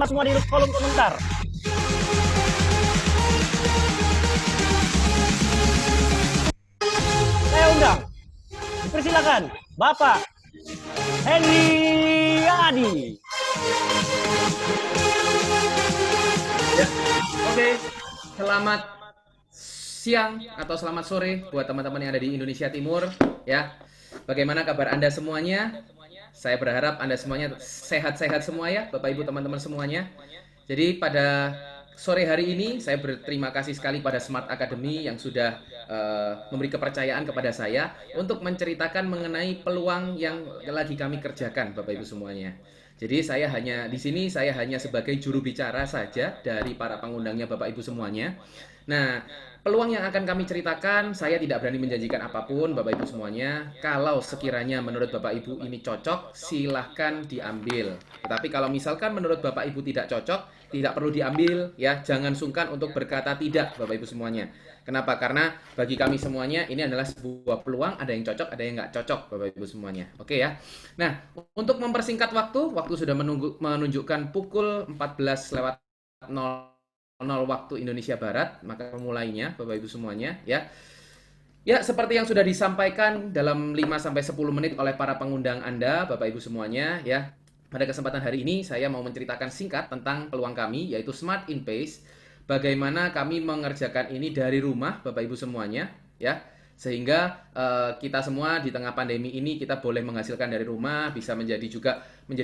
semua di kolom komentar. Saya undang, persilakan Bapak Henry Adi. Ya, oke. Selamat siang atau selamat sore buat teman-teman yang ada di Indonesia Timur. Ya, bagaimana kabar Anda semuanya? Saya berharap Anda semuanya sehat-sehat semua ya, Bapak Ibu teman-teman semuanya. Jadi pada sore hari ini saya berterima kasih sekali pada Smart Academy yang sudah memberi kepercayaan kepada saya untuk menceritakan mengenai peluang yang lagi kami kerjakan, Bapak Ibu semuanya. Jadi saya hanya sebagai juru bicara saja dari para pengundangnya Bapak Ibu semuanya. Nah, peluang yang akan kami ceritakan, saya tidak berani menjanjikan apapun Bapak Ibu semuanya. Kalau sekiranya menurut Bapak Ibu ini cocok, silahkan diambil. Tetapi kalau misalkan menurut Bapak Ibu tidak cocok, tidak perlu diambil ya. Jangan sungkan untuk berkata tidak Bapak Ibu semuanya. Kenapa? Karena bagi kami semuanya ini adalah sebuah peluang, ada yang cocok, ada yang nggak cocok Bapak Ibu semuanya. Oke ya. Nah, untuk mempersingkat waktu sudah menunjukkan pukul 14 lewat 00 waktu Indonesia Barat, maka mulainya Bapak Ibu semuanya ya. Ya, seperti yang sudah disampaikan dalam 5-10 menit oleh para pengundang Anda, Bapak Ibu semuanya ya. Pada kesempatan hari ini saya mau menceritakan singkat tentang peluang kami yaitu Smart in Pace. Bagaimana kami mengerjakan ini dari rumah Bapak Ibu semuanya ya. Sehingga kita semua di tengah pandemi ini kita boleh menghasilkan dari rumah, bisa menjadi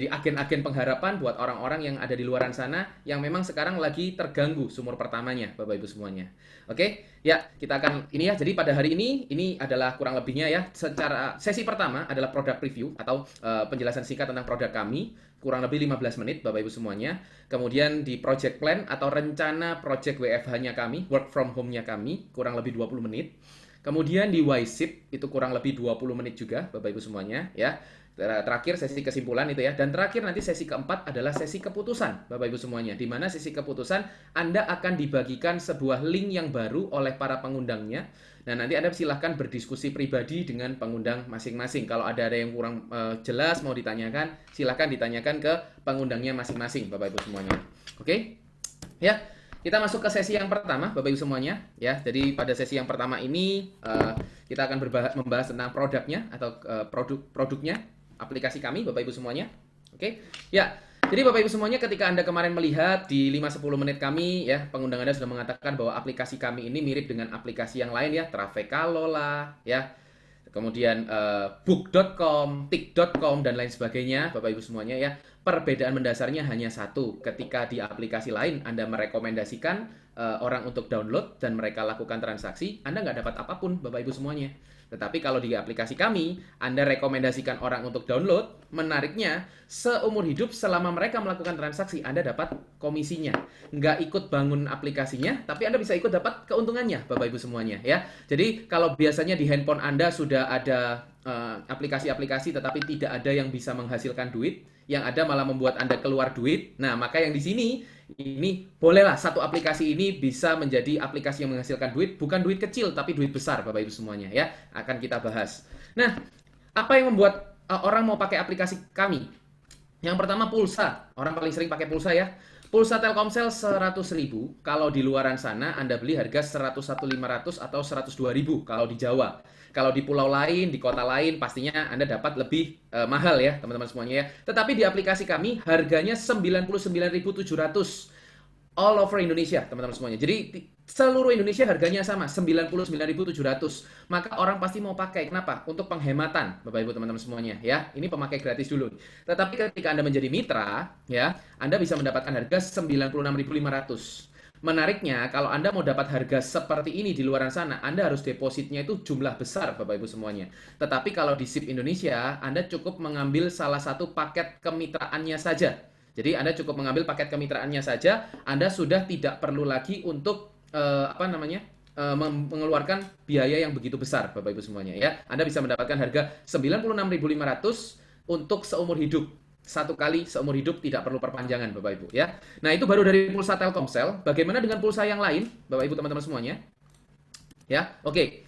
agen-agen pengharapan buat orang-orang yang ada di luaran sana yang memang sekarang lagi terganggu sumur pertamanya, Bapak Ibu semuanya. Oke, ya kita akan ini ya. Jadi pada hari ini adalah kurang lebihnya ya. Secara sesi pertama adalah product review atau penjelasan singkat tentang produk kami, kurang lebih 15 menit Bapak Ibu semuanya. Kemudian di project plan atau rencana project WFH-nya kami, work from home-nya kami, kurang lebih 20 menit. Kemudian di YSIP itu kurang lebih 20 menit juga Bapak Ibu semuanya ya. Terakhir sesi kesimpulan itu ya. Dan terakhir nanti sesi keempat adalah sesi keputusan Bapak Ibu semuanya. Di mana sesi keputusan Anda akan dibagikan sebuah link yang baru oleh para pengundangnya. Nah, nanti Anda silahkan berdiskusi pribadi dengan pengundang masing-masing. Kalau ada yang kurang jelas mau ditanyakan, silahkan ditanyakan ke pengundangnya masing-masing Bapak Ibu semuanya. Oke? Ya. Kita masuk ke sesi yang pertama, Bapak Ibu semuanya, ya. Jadi pada sesi yang pertama ini kita akan membahas tentang produknya atau produknya, aplikasi kami, Bapak Ibu semuanya. Oke, ya. Jadi Bapak Ibu semuanya, ketika Anda kemarin melihat di 5-10 menit kami, ya, pengundang Anda sudah mengatakan bahwa aplikasi kami ini mirip dengan aplikasi yang lain, ya, Travekalo lah, ya. Kemudian book.com, tik.com dan lain sebagainya, Bapak Ibu semuanya ya. Perbedaan mendasarnya hanya satu. Ketika di aplikasi lain Anda merekomendasikan orang untuk download dan mereka lakukan transaksi, Anda nggak dapat apapun Bapak Ibu semuanya. Tetapi kalau di aplikasi kami, Anda rekomendasikan orang untuk download, menariknya seumur hidup selama mereka melakukan transaksi, Anda dapat komisinya. Nggak ikut bangun aplikasinya, tapi Anda bisa ikut dapat keuntungannya Bapak Ibu semuanya ya. Jadi kalau biasanya di handphone Anda sudah ada aplikasi-aplikasi tetapi tidak ada yang bisa menghasilkan duit, yang ada malah membuat Anda keluar duit. Nah, maka yang di sini ini bolehlah satu aplikasi ini bisa menjadi aplikasi yang menghasilkan duit, bukan duit kecil tapi duit besar Bapak Ibu semuanya ya. Akan kita bahas. Nah, apa yang membuat orang mau pakai aplikasi kami? Yang pertama pulsa. Orang paling sering pakai pulsa ya. Pulsa Telkomsel 100.000, kalau di luaran sana Anda beli harga 101.500 atau 102.000 kalau di Jawa. Kalau di pulau lain, di kota lain pastinya Anda dapat lebih mahal ya, teman-teman semuanya ya. Tetapi di aplikasi kami harganya 99.700 all over Indonesia, teman-teman semuanya. Jadi seluruh Indonesia harganya sama, 99.700. Maka orang pasti mau pakai. Kenapa? Untuk penghematan, Bapak Ibu teman-teman semuanya ya. Ini pemakai gratis dulu. Tetapi ketika Anda menjadi mitra, ya, Anda bisa mendapatkan harga 96.500. Menariknya, kalau Anda mau dapat harga seperti ini di luaran sana, Anda harus depositnya itu jumlah besar, Bapak Ibu semuanya. Tetapi kalau di SIP Indonesia, Anda cukup mengambil salah satu paket kemitraannya saja. Jadi Anda cukup mengambil paket kemitraannya saja, Anda sudah tidak perlu lagi untuk mengeluarkan biaya yang begitu besar, Bapak Ibu semuanya ya. Anda bisa mendapatkan harga 96.500 untuk seumur hidup. Satu kali seumur hidup, tidak perlu perpanjangan Bapak Ibu ya. Nah, itu baru dari pulsa Telkomsel. Bagaimana dengan pulsa yang lain, Bapak Ibu teman-teman semuanya? Ya, oke.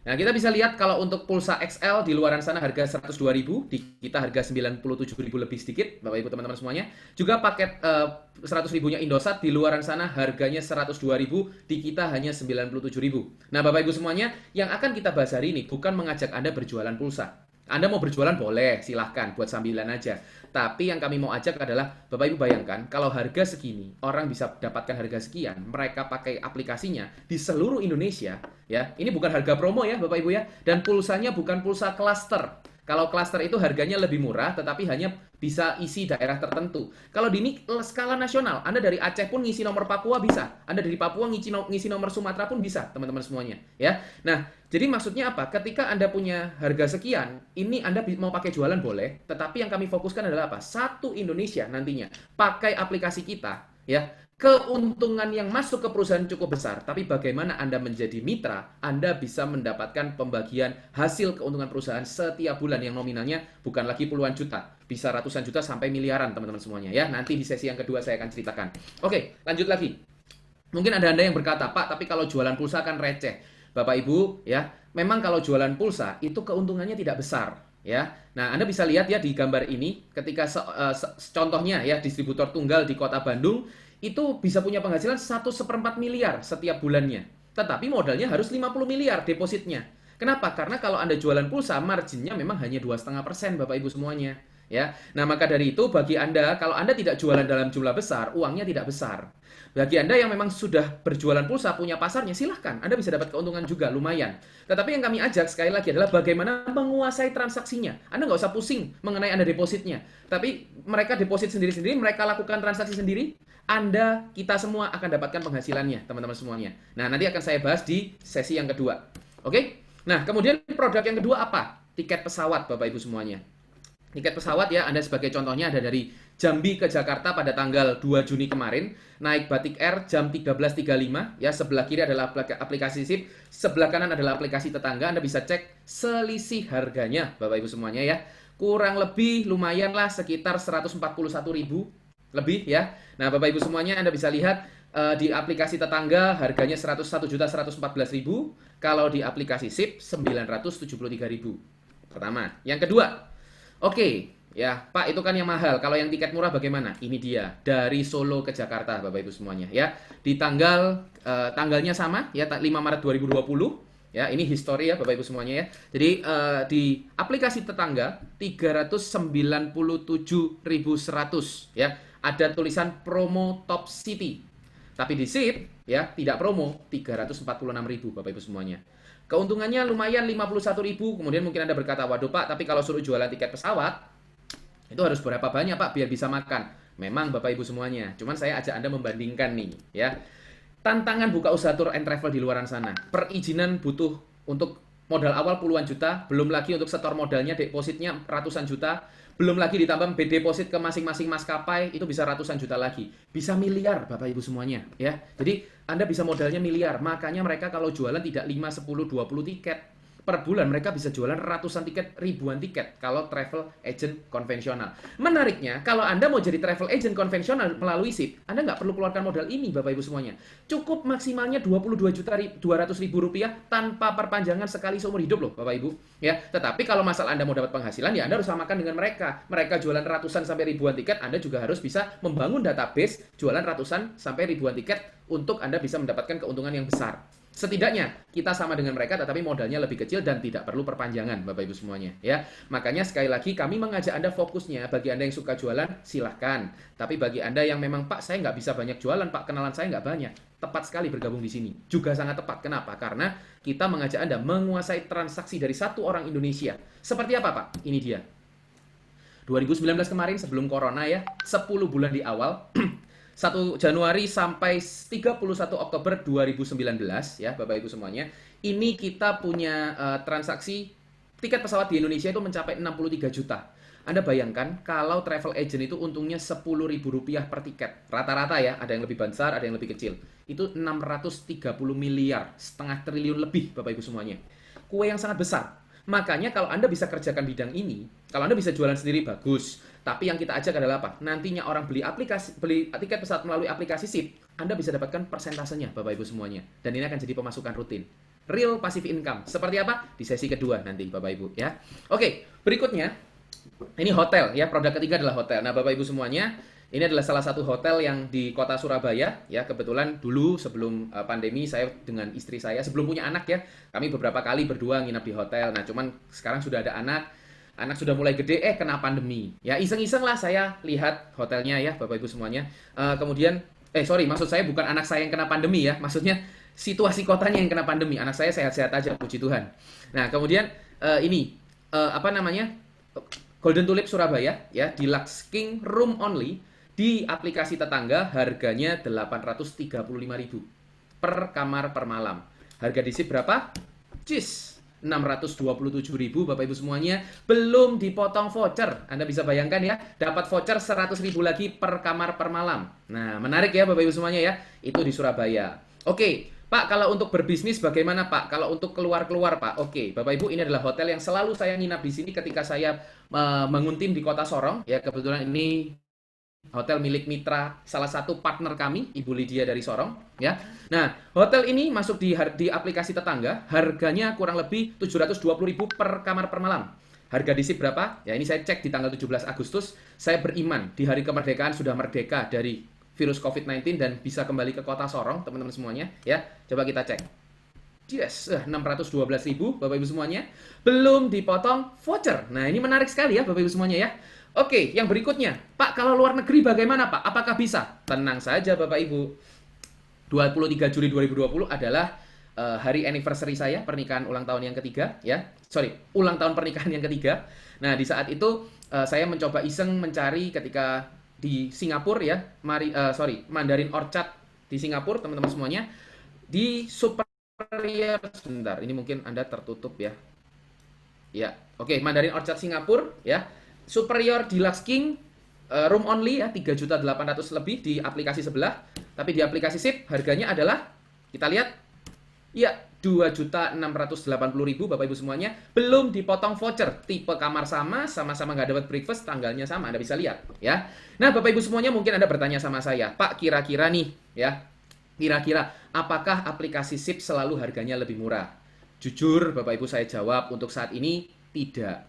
Nah, kita bisa lihat kalau untuk pulsa XL di luaran sana harga 102.000, di kita harga 97.000 lebih sedikit, Bapak Ibu teman-teman semuanya. Juga paket 100.000-nya Indosat di luaran sana harganya 102.000, di kita hanya 97.000. Nah, Bapak Ibu semuanya, yang akan kita bahas hari ini bukan mengajak Anda berjualan pulsa. Anda mau berjualan boleh, silahkan buat sambilan aja. Tapi yang kami mau ajak adalah, Bapak Ibu bayangkan, kalau harga segini, orang bisa dapatkan harga sekian, mereka pakai aplikasinya di seluruh Indonesia, ya. Ini bukan harga promo ya, Bapak Ibu ya. Dan pulsanya bukan pulsa klaster. Kalau klaster itu harganya lebih murah, tetapi hanya bisa isi daerah tertentu. Kalau di ini skala nasional, Anda dari Aceh pun ngisi nomor Papua bisa. Anda dari Papua ngisi nomor Sumatera pun bisa, teman-teman semuanya. Ya. Nah, jadi maksudnya apa? Ketika Anda punya harga sekian, ini Anda mau pakai jualan boleh, tetapi yang kami fokuskan adalah apa? Satu Indonesia nantinya pakai aplikasi kita, ya. Keuntungan yang masuk ke perusahaan cukup besar, tapi bagaimana Anda menjadi mitra, Anda bisa mendapatkan pembagian hasil keuntungan perusahaan setiap bulan yang nominalnya bukan lagi puluhan juta, bisa ratusan juta sampai miliaran, teman-teman semuanya ya. Nanti di sesi yang kedua saya akan ceritakan. Oke, lanjut lagi. Mungkin ada Anda yang berkata, "Pak, tapi kalau jualan pulsa kan receh." Bapak Ibu, ya, memang kalau jualan pulsa itu keuntungannya tidak besar, ya. Nah, Anda bisa lihat ya di gambar ini, ketika contohnya ya distributor tunggal di Kota Bandung itu bisa punya penghasilan 1/4 miliar setiap bulannya. Tetapi modalnya harus 50 miliar depositnya. Kenapa? Karena kalau Anda jualan pulsa, marginnya memang hanya 2,5% Bapak Ibu semuanya. Ya, nah maka dari itu bagi Anda, kalau Anda tidak jualan dalam jumlah besar, uangnya tidak besar. Bagi Anda yang memang sudah berjualan pulsa, punya pasarnya, silahkan. Anda bisa dapat keuntungan juga, lumayan. Tetapi yang kami ajak sekali lagi adalah bagaimana menguasai transaksinya. Anda nggak usah pusing mengenai Anda depositnya. Tapi mereka deposit sendiri-sendiri, mereka lakukan transaksi sendiri, Anda, kita semua akan dapatkan penghasilannya, teman-teman semuanya. Nah, nanti akan saya bahas di sesi yang kedua. Oke? Nah, kemudian produk yang kedua apa? Tiket pesawat, Bapak Ibu semuanya. Tiket pesawat ya, Anda sebagai contohnya ada dari Jambi ke Jakarta pada tanggal 2 Juni kemarin, naik Batik Air jam 13.35, ya, sebelah kiri adalah aplikasi SIP, sebelah kanan adalah aplikasi tetangga, Anda bisa cek selisih harganya, Bapak Ibu semuanya ya. Kurang lebih lumayan lah sekitar 141.000 lebih ya. Nah, Bapak Ibu semuanya Anda bisa lihat di aplikasi tetangga harganya 101.114.000, kalau di aplikasi SIP 973.000. Pertama. Yang kedua, oke, ya Pak itu kan yang mahal. Kalau yang tiket murah bagaimana? Ini dia, dari Solo ke Jakarta Bapak Ibu semuanya ya. Di tanggalnya sama ya, 5 Maret 2020. Ya, ini history ya Bapak Ibu semuanya ya. Jadi di aplikasi tetangga 397.100 ya. Ada tulisan promo Top City. Tapi di SIP ya tidak promo 346.000 Bapak Ibu semuanya. Keuntungannya lumayan 51.000. Kemudian mungkin Anda berkata, "Waduh Pak, tapi kalau suruh jualan tiket pesawat itu harus berapa banyak Pak biar bisa makan?" Memang Bapak Ibu semuanya. Cuman saya ajak Anda membandingkan nih ya. Tantangan buka usaha tour and travel di luaran sana. Perizinan butuh untuk modal awal puluhan juta, belum lagi untuk setor modalnya, depositnya ratusan juta, belum lagi ditambah deposit ke masing-masing maskapai, itu bisa ratusan juta lagi. Bisa miliar Bapak Ibu semuanya ya. Jadi Anda bisa modalnya miliar. Makanya mereka kalau jualan tidak 5, 10, 20 tiket. Per bulan mereka bisa jualan ratusan tiket, ribuan tiket kalau travel agent konvensional. Menariknya, kalau Anda mau jadi travel agent konvensional melalui SIP, Anda nggak perlu keluarkan modal ini Bapak Ibu semuanya. Cukup maksimalnya 22.200.000 rupiah tanpa perpanjangan sekali seumur hidup loh Bapak Ibu. Ya, tetapi kalau masalah Anda mau dapat penghasilan, ya Anda harus samakan dengan mereka. Mereka jualan ratusan sampai ribuan tiket, Anda juga harus bisa membangun database jualan ratusan sampai ribuan tiket untuk Anda bisa mendapatkan keuntungan yang besar. Setidaknya kita sama dengan mereka tetapi modalnya lebih kecil dan tidak perlu perpanjangan Bapak Ibu semuanya ya. Makanya sekali lagi kami mengajak Anda fokusnya, bagi Anda yang suka jualan silahkan. Tapi bagi Anda yang memang Pak saya nggak bisa banyak jualan Pak, kenalan saya nggak banyak, tepat sekali bergabung di sini. Juga sangat tepat. Kenapa? Karena kita mengajak Anda menguasai transaksi dari satu orang Indonesia. Seperti apa Pak? Ini dia. 2019 kemarin sebelum corona ya, 10 bulan di awal 1 Januari sampai 31 Oktober 2019 ya Bapak Ibu semuanya. Ini kita punya transaksi tiket pesawat di Indonesia itu mencapai 63 juta. Anda bayangkan kalau travel agent itu untungnya Rp10.000 per tiket. Rata-rata ya, ada yang lebih besar, ada yang lebih kecil. Itu 630 miliar, setengah triliun lebih Bapak Ibu semuanya. Kue yang sangat besar. Makanya kalau Anda bisa kerjakan bidang ini, kalau Anda bisa jualan sendiri bagus. Tapi yang kita ajak adalah apa? Nantinya orang beli tiket pesawat melalui aplikasi SIP, Anda bisa dapatkan persentasenya Bapak Ibu semuanya. Dan ini akan jadi pemasukan rutin. real passive income. Seperti apa? Di sesi kedua nanti Bapak Ibu ya. Oke, berikutnya ini hotel ya. Produk ketiga adalah hotel. Nah, Bapak Ibu semuanya, ini adalah salah satu hotel yang di kota Surabaya ya. Kebetulan dulu sebelum pandemi saya dengan istri saya sebelum punya anak ya, kami beberapa kali berdua nginap di hotel. Nah, cuman sekarang sudah ada anak sudah mulai gede, kena pandemi. Ya, iseng-iseng lah saya lihat hotelnya ya, Bapak Ibu semuanya. Kemudian, sorry, maksud saya bukan anak saya yang kena pandemi ya. Maksudnya situasi kotanya yang kena pandemi. Anak saya sehat-sehat aja, puji Tuhan. Nah, kemudian apa namanya? Golden Tulip Surabaya ya, Deluxe King Room Only di aplikasi tetangga harganya 835.000 per kamar per malam. Harga di SIP berapa? Cis 627.000 Bapak Ibu semuanya, belum dipotong voucher. Anda bisa bayangkan ya, dapat voucher 100.000 lagi per kamar per malam. Nah, menarik ya Bapak Ibu semuanya ya. Itu di Surabaya. Oke, Pak, kalau untuk berbisnis bagaimana Pak? Kalau untuk keluar-keluar Pak? Oke, Bapak Ibu, ini adalah hotel yang selalu saya nginap di sini ketika saya menguntim di Kota Sorong. Ya, kebetulan ini hotel milik mitra salah satu partner kami, Ibu Lydia dari Sorong. Ya, nah hotel ini masuk di aplikasi tetangga, harganya kurang lebih 720.000 per kamar per malam. Harga di SIP berapa? Ya, ini saya cek di tanggal 17 Agustus. Saya beriman di hari kemerdekaan sudah merdeka dari virus COVID-19 dan bisa kembali ke Kota Sorong, teman-teman semuanya ya. Coba kita cek. Yes, 612.000 Bapak Ibu semuanya, belum dipotong voucher. Nah, ini menarik sekali ya Bapak Ibu semuanya ya. Oke, yang berikutnya, Pak, kalau luar negeri bagaimana Pak? Apakah bisa? Tenang saja Bapak Ibu. 23 Juli 2020 adalah hari anniversary saya, pernikahan ulang tahun yang ketiga ya. Sorry, ulang tahun pernikahan yang ketiga. Nah, di saat itu saya mencoba iseng mencari ketika di Singapura ya, Mandarin Orchard di Singapura, teman-teman semuanya, di Superior, sebentar, ini mungkin Anda tertutup ya. Ya, oke, Mandarin Orchard Singapura ya, Superior Deluxe King room only ya, 3.800.000 lebih di aplikasi sebelah, tapi di aplikasi SIP harganya adalah, kita lihat, ya 2.680.000 Bapak Ibu semuanya, belum dipotong voucher. Tipe kamar sama-sama nggak dapat breakfast, tanggalnya sama, Anda bisa lihat ya. Nah, Bapak Ibu semuanya, mungkin Anda bertanya sama saya, Pak, kira-kira nih ya, kira-kira apakah aplikasi SIP selalu harganya lebih murah? Jujur Bapak Ibu, saya jawab untuk saat ini tidak.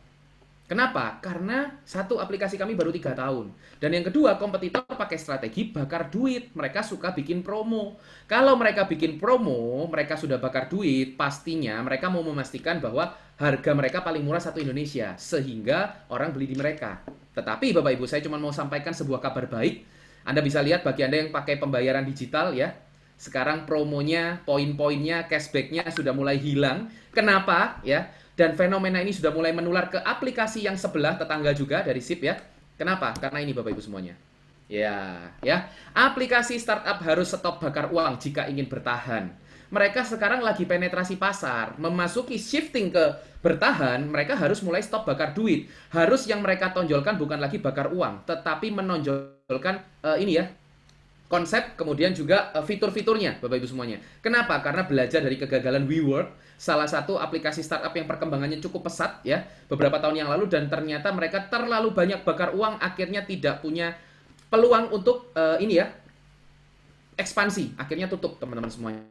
Kenapa? Karena satu, aplikasi kami baru 3 tahun. Dan yang kedua, kompetitor pakai strategi bakar duit. Mereka suka bikin promo. Kalau mereka bikin promo, mereka sudah bakar duit, pastinya mereka mau memastikan bahwa harga mereka paling murah satu Indonesia. Sehingga orang beli di mereka. Tetapi Bapak Ibu, saya cuma mau sampaikan sebuah kabar baik. Anda bisa lihat bagi Anda yang pakai pembayaran digital ya. Sekarang promonya, poin-poinnya, cashback-nya sudah mulai hilang. Kenapa? Ya. Dan fenomena ini sudah mulai menular ke aplikasi yang sebelah tetangga juga dari SIP ya. Kenapa? Karena ini Bapak Ibu semuanya. Ya. Aplikasi startup harus stop bakar uang jika ingin bertahan. Mereka sekarang lagi penetrasi pasar, memasuki shifting ke bertahan, mereka harus mulai stop bakar duit. Harus yang mereka tonjolkan bukan lagi bakar uang, tetapi menonjolkan konsep, kemudian juga fitur-fiturnya, Bapak Ibu semuanya. Kenapa? Karena belajar dari kegagalan WeWork, salah satu aplikasi startup yang perkembangannya cukup pesat ya, beberapa tahun yang lalu, dan ternyata mereka terlalu banyak bakar uang, akhirnya tidak punya peluang untuk ekspansi. Akhirnya tutup, teman-teman semuanya.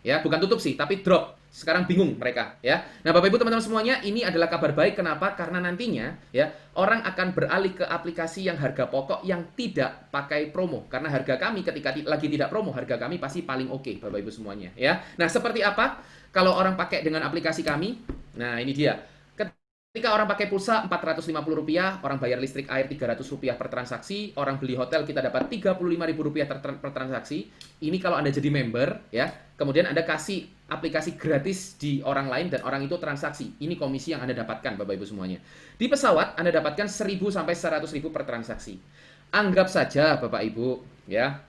Ya, bukan tutup sih, tapi drop. Sekarang bingung mereka ya. Nah, Bapak Ibu teman-teman semuanya, ini adalah kabar baik. Kenapa? Karena nantinya ya, orang akan beralih ke aplikasi yang harga pokok yang tidak pakai promo. Karena harga kami ketika lagi tidak promo, harga kami pasti paling oke, Bapak Ibu semuanya ya. Nah, seperti apa kalau orang pakai dengan aplikasi kami? Nah, ini dia. Ketika orang pakai pulsa Rp450, orang bayar listrik air Rp300 per transaksi, orang beli hotel kita dapat Rp35.000 per transaksi. Ini kalau Anda jadi member ya. Kemudian Anda kasih aplikasi gratis di orang lain dan orang itu transaksi. Ini komisi yang Anda dapatkan Bapak Ibu semuanya. Di pesawat Anda dapatkan 1.000 sampai 100.000 per transaksi. Anggap saja Bapak Ibu ya,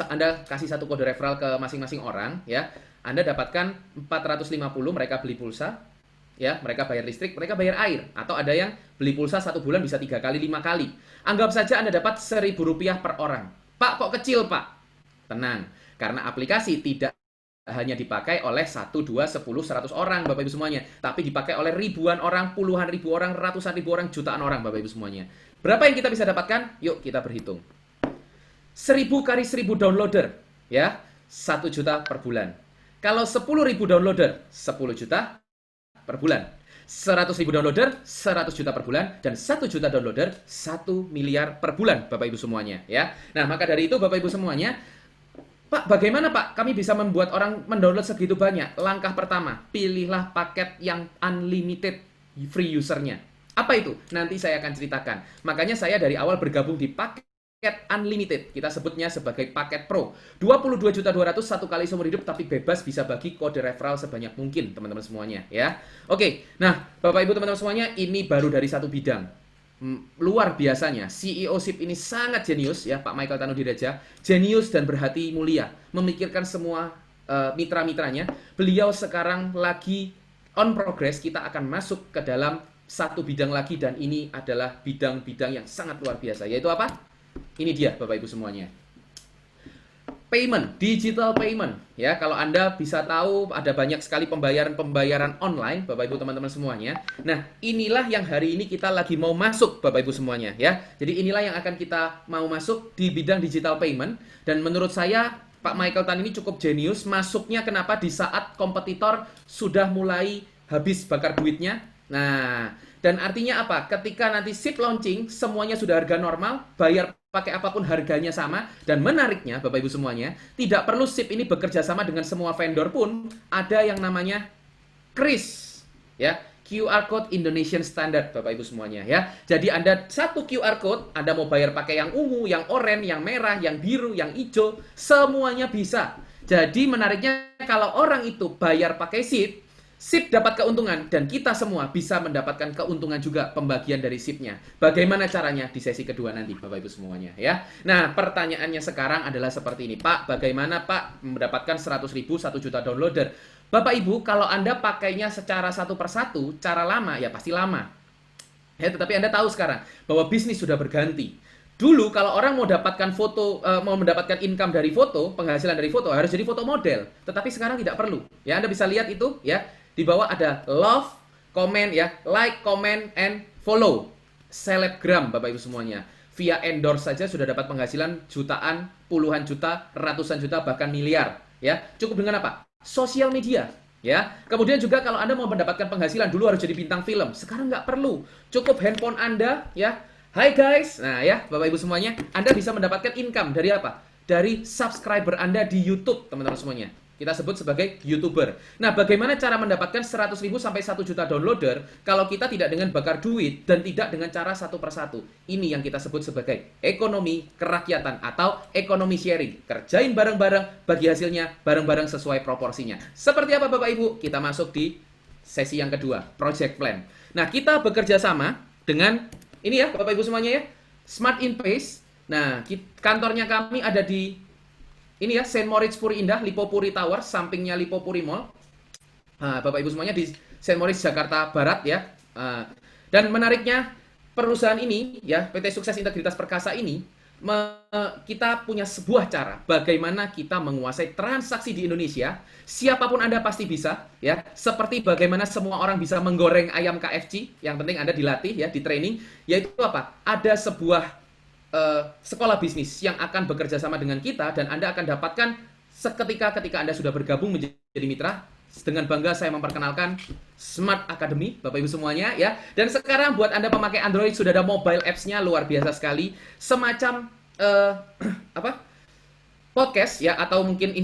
Anda kasih satu kode referral ke masing-masing orang ya. Anda dapatkan 450, mereka beli pulsa ya, mereka bayar listrik, mereka bayar air, atau ada yang beli pulsa 1 bulan bisa 3 kali, 5 kali. Anggap saja Anda dapat Rp1.000 per orang. Pak, kok kecil Pak? Tenang, karena aplikasi tidak hanya dipakai oleh 1, 2, 10, 100 orang Bapak Ibu semuanya, tapi dipakai oleh ribuan orang, puluhan ribu orang, ratusan ribu orang, jutaan orang Bapak Ibu semuanya. Berapa yang kita bisa dapatkan? Yuk kita berhitung. 1.000 kali 1.000 downloader ya, 1 juta per bulan. Kalau 10.000 downloader, 10 juta per bulan. 100.000 downloader, 100 juta per bulan. Dan 1 juta downloader, 1 miliar per bulan, Bapak Ibu semuanya. Ya. Nah, maka dari itu, Bapak Ibu semuanya, Pak, bagaimana Pak kami bisa membuat orang mendownload segitu banyak? Langkah pertama, pilihlah paket yang unlimited free usernya. Apa itu? Nanti saya akan ceritakan. Makanya saya dari awal bergabung di paket unlimited. Kita sebutnya sebagai paket pro. 22.200.000 satu kali seumur hidup, tapi bebas bisa bagi kode referral sebanyak mungkin, teman-teman semuanya. Ya, oke. Nah, Bapak Ibu teman-teman semuanya, ini baru dari satu bidang. Luar biasanya, CEO SIP ini sangat jenius ya, Pak Michael Tanudireja, jenius dan berhati mulia, memikirkan semua mitra-mitranya. Beliau sekarang lagi on progress, kita akan masuk ke dalam satu bidang lagi, dan ini adalah bidang-bidang yang sangat luar biasa, yaitu apa? Ini dia Bapak Ibu semuanya. Payment, digital payment. Ya, kalau Anda bisa tahu ada banyak sekali pembayaran online, Bapak Ibu teman-teman semuanya. Nah, inilah yang hari ini kita lagi mau masuk, Bapak Ibu semuanya, ya. Jadi inilah yang akan kita mau masuk di bidang digital payment, dan menurut saya Pak Michael Tan ini cukup jenius. Masuknya kenapa di saat kompetitor sudah mulai habis bakar duitnya. Nah, dan artinya apa? Ketika nanti SIP launching, semuanya sudah harga normal, bayar pakai apapun harganya sama, dan menariknya Bapak Ibu semuanya, tidak perlu SIP ini bekerja sama dengan semua vendor pun, ada yang namanya KRIS, ya, QR Code Indonesian Standard, Bapak Ibu semuanya, ya. Jadi Anda satu QR Code, Anda mau bayar pakai yang ungu, yang oranye, yang merah, yang biru, yang hijau, semuanya bisa. Jadi menariknya kalau orang itu bayar pakai SIP dapat keuntungan, dan kita semua bisa mendapatkan keuntungan juga, pembagian dari SIP-nya. Bagaimana caranya di sesi kedua nanti, Bapak Ibu semuanya, ya. Nah, pertanyaannya sekarang adalah seperti ini, Pak, bagaimana Pak mendapatkan 100.000 1 juta downloader? Bapak Ibu, kalau Anda pakainya secara satu persatu, cara lama, ya pasti lama. Ya, tetapi Anda tahu sekarang bahwa bisnis sudah berganti. Dulu kalau orang mau dapatkan foto, mau mendapatkan income dari foto, penghasilan dari foto, harus jadi foto model. Tetapi sekarang tidak perlu. Ya, Anda bisa lihat itu, ya. Di bawah ada love, comment, ya, like, comment, and follow. Selebgram, Bapak Ibu semuanya. Via endorse saja sudah dapat penghasilan jutaan, puluhan juta, ratusan juta, bahkan miliar. Ya, cukup dengan apa? Sosial media. Ya, kemudian juga kalau Anda mau mendapatkan penghasilan, dulu harus jadi bintang film. Sekarang nggak perlu. Cukup handphone Anda, ya. Hai guys. Nah, ya, Bapak Ibu semuanya, Anda bisa mendapatkan income dari apa? Dari subscriber Anda di YouTube, teman-teman semuanya. Kita sebut sebagai YouTuber. Nah, bagaimana cara mendapatkan 100.000 sampai 1 juta downloader kalau kita tidak dengan bakar duit dan tidak dengan cara satu persatu? Ini yang kita sebut sebagai ekonomi kerakyatan atau ekonomi sharing. Kerjain bareng-bareng, bagi hasilnya bareng-bareng sesuai proporsinya. Seperti apa Bapak Ibu? Kita masuk di sesi yang kedua, project plan. Nah, kita bekerja sama dengan ini ya Bapak Ibu semuanya ya, Smart in Pace. Nah, kantornya kami ada di ini ya, Saint Moritz Puri Indah, Lipo Puri Tower, sampingnya Lipo Puri Mall. Bapak Ibu semuanya di Saint Moritz Jakarta Barat ya. Dan menariknya perusahaan ini ya, PT Sukses Integritas Perkasa ini, kita punya sebuah cara bagaimana kita menguasai transaksi di Indonesia. Siapapun Anda pasti bisa ya. Seperti bagaimana semua orang bisa menggoreng ayam KFC, yang penting Anda dilatih ya, di training. Yaitu apa? Ada sebuah sekolah bisnis yang akan bekerja sama dengan kita, dan Anda akan dapatkan seketika ketika Anda sudah bergabung menjadi mitra. Dengan bangga saya memperkenalkan Smart Academy, Bapak Ibu semuanya ya. Dan sekarang buat Anda pemakai Android sudah ada mobile apps-nya, luar biasa sekali. Semacam podcast ya, atau mungkin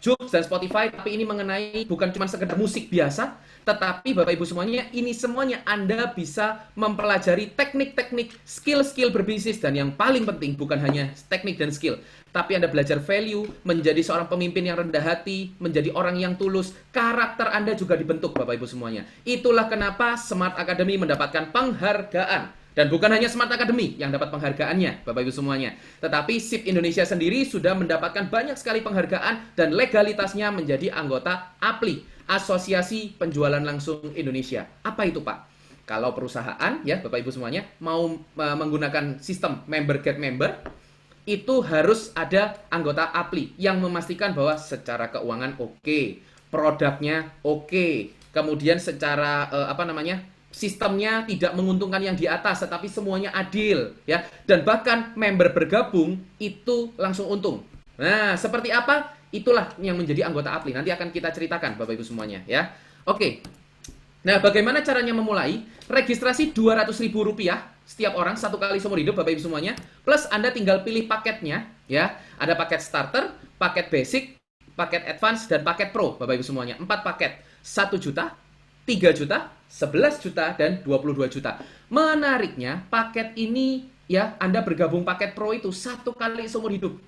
Joox dan Spotify, tapi ini mengenai bukan cuma sekedar musik biasa, tetapi Bapak Ibu semuanya, ini semuanya Anda bisa mempelajari teknik-teknik, skill-skill berbisnis, dan yang paling penting bukan hanya teknik dan skill, tapi Anda belajar value, menjadi seorang pemimpin yang rendah hati, menjadi orang yang tulus, karakter Anda juga dibentuk Bapak Ibu semuanya. Itulah kenapa Smart Academy mendapatkan penghargaan. Dan bukan hanya Smart Academy yang dapat penghargaannya, Bapak Ibu semuanya. Tetapi SIP Indonesia sendiri sudah mendapatkan banyak sekali penghargaan dan legalitasnya menjadi anggota APLI, Asosiasi Penjualan Langsung Indonesia. Apa itu, Pak? Kalau perusahaan, ya Bapak Ibu semuanya, mau menggunakan sistem member get member, itu harus ada anggota APLI yang memastikan bahwa secara keuangan oke, produknya oke, kemudian secara sistemnya tidak menguntungkan yang di atas, tetapi semuanya adil ya. Dan bahkan member bergabung itu langsung untung. Nah, seperti apa? itulah yang menjadi anggota APLI. Nanti akan kita ceritakan Bapak Ibu semuanya ya. Oke. Nah, bagaimana caranya memulai? Registrasi Rp200.000 setiap orang satu kali seumur hidup Bapak Ibu semuanya. Plus Anda tinggal pilih paketnya ya. Ada paket starter, paket basic, paket advance dan paket pro Bapak Ibu semuanya. 4 paket. 1 juta, 3 juta, 11 juta dan 22 juta. Menariknya, paket ini ya, Anda bergabung paket pro itu satu kali seumur hidup.